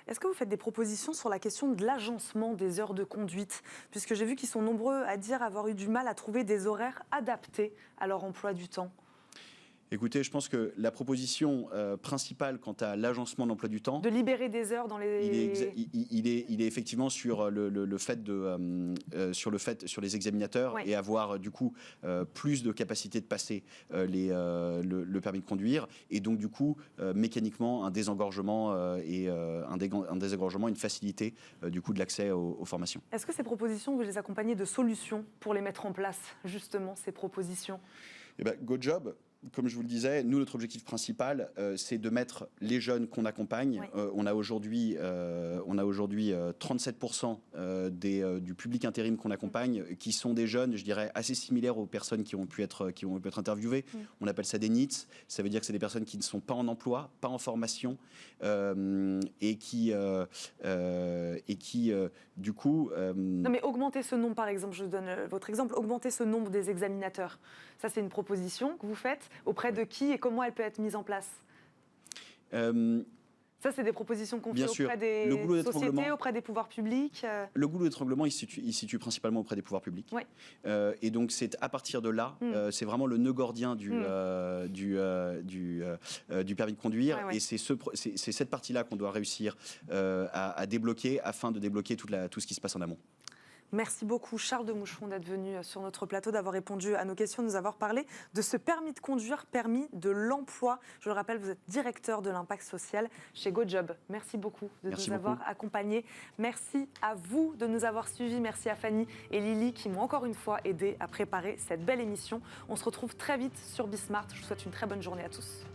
Est-ce que vous faites des propositions sur la question de l'agencement des heures de conduite? Puisque j'ai vu qu'ils sont nombreux à dire avoir eu du mal à trouver des horaires adaptés à leur emploi du temps. Écoutez, je pense que la proposition principale quant à l'agencement de l'emploi du temps... De libérer des heures dans les... Il est effectivement sur le fait sur les examinateurs et avoir du coup plus de capacité de passer le permis de conduire et donc du coup mécaniquement un désengorgement une facilité du coup de l'accès aux formations. Est-ce que ces propositions, vous les accompagnez de solutions pour les mettre en place, justement, ces propositions? Eh bien, GoJob, comme je vous le disais, nous, notre objectif principal, c'est de mettre les jeunes qu'on accompagne. On a aujourd'hui 37% du public intérim qu'on accompagne, qui sont des jeunes, je dirais, assez similaires aux personnes qui ont pu être interviewées. On appelle ça des NEETs. Ça veut dire que c'est des personnes qui ne sont pas en emploi, pas en formation, et qui du coup... Non, mais augmenter ce nombre, par exemple, je vous donne votre exemple, augmenter ce nombre des examinateurs. Ça, c'est une proposition que vous faites. Auprès de qui et comment elle peut être mise en place? Ça, c'est des propositions qu'on fait auprès des sociétés, auprès des pouvoirs publics. Le goulot d'étranglement, il se situe principalement auprès des pouvoirs publics. Et donc, c'est à partir de là, c'est vraiment le nœud gordien du permis de conduire. Et c'est cette partie-là qu'on doit réussir à débloquer afin de débloquer tout ce qui se passe en amont. Merci beaucoup Charles de Moucheron d'être venu sur notre plateau, d'avoir répondu à nos questions, de nous avoir parlé de ce permis de conduire, permis de l'emploi. Je le rappelle, vous êtes directeur de l'impact social chez GoJob. Merci beaucoup de nous avoir accompagnés. Merci à vous de nous avoir suivis. Merci à Fanny et Lily qui m'ont encore une fois aidé à préparer cette belle émission. On se retrouve très vite sur Bismart. Je vous souhaite une très bonne journée à tous.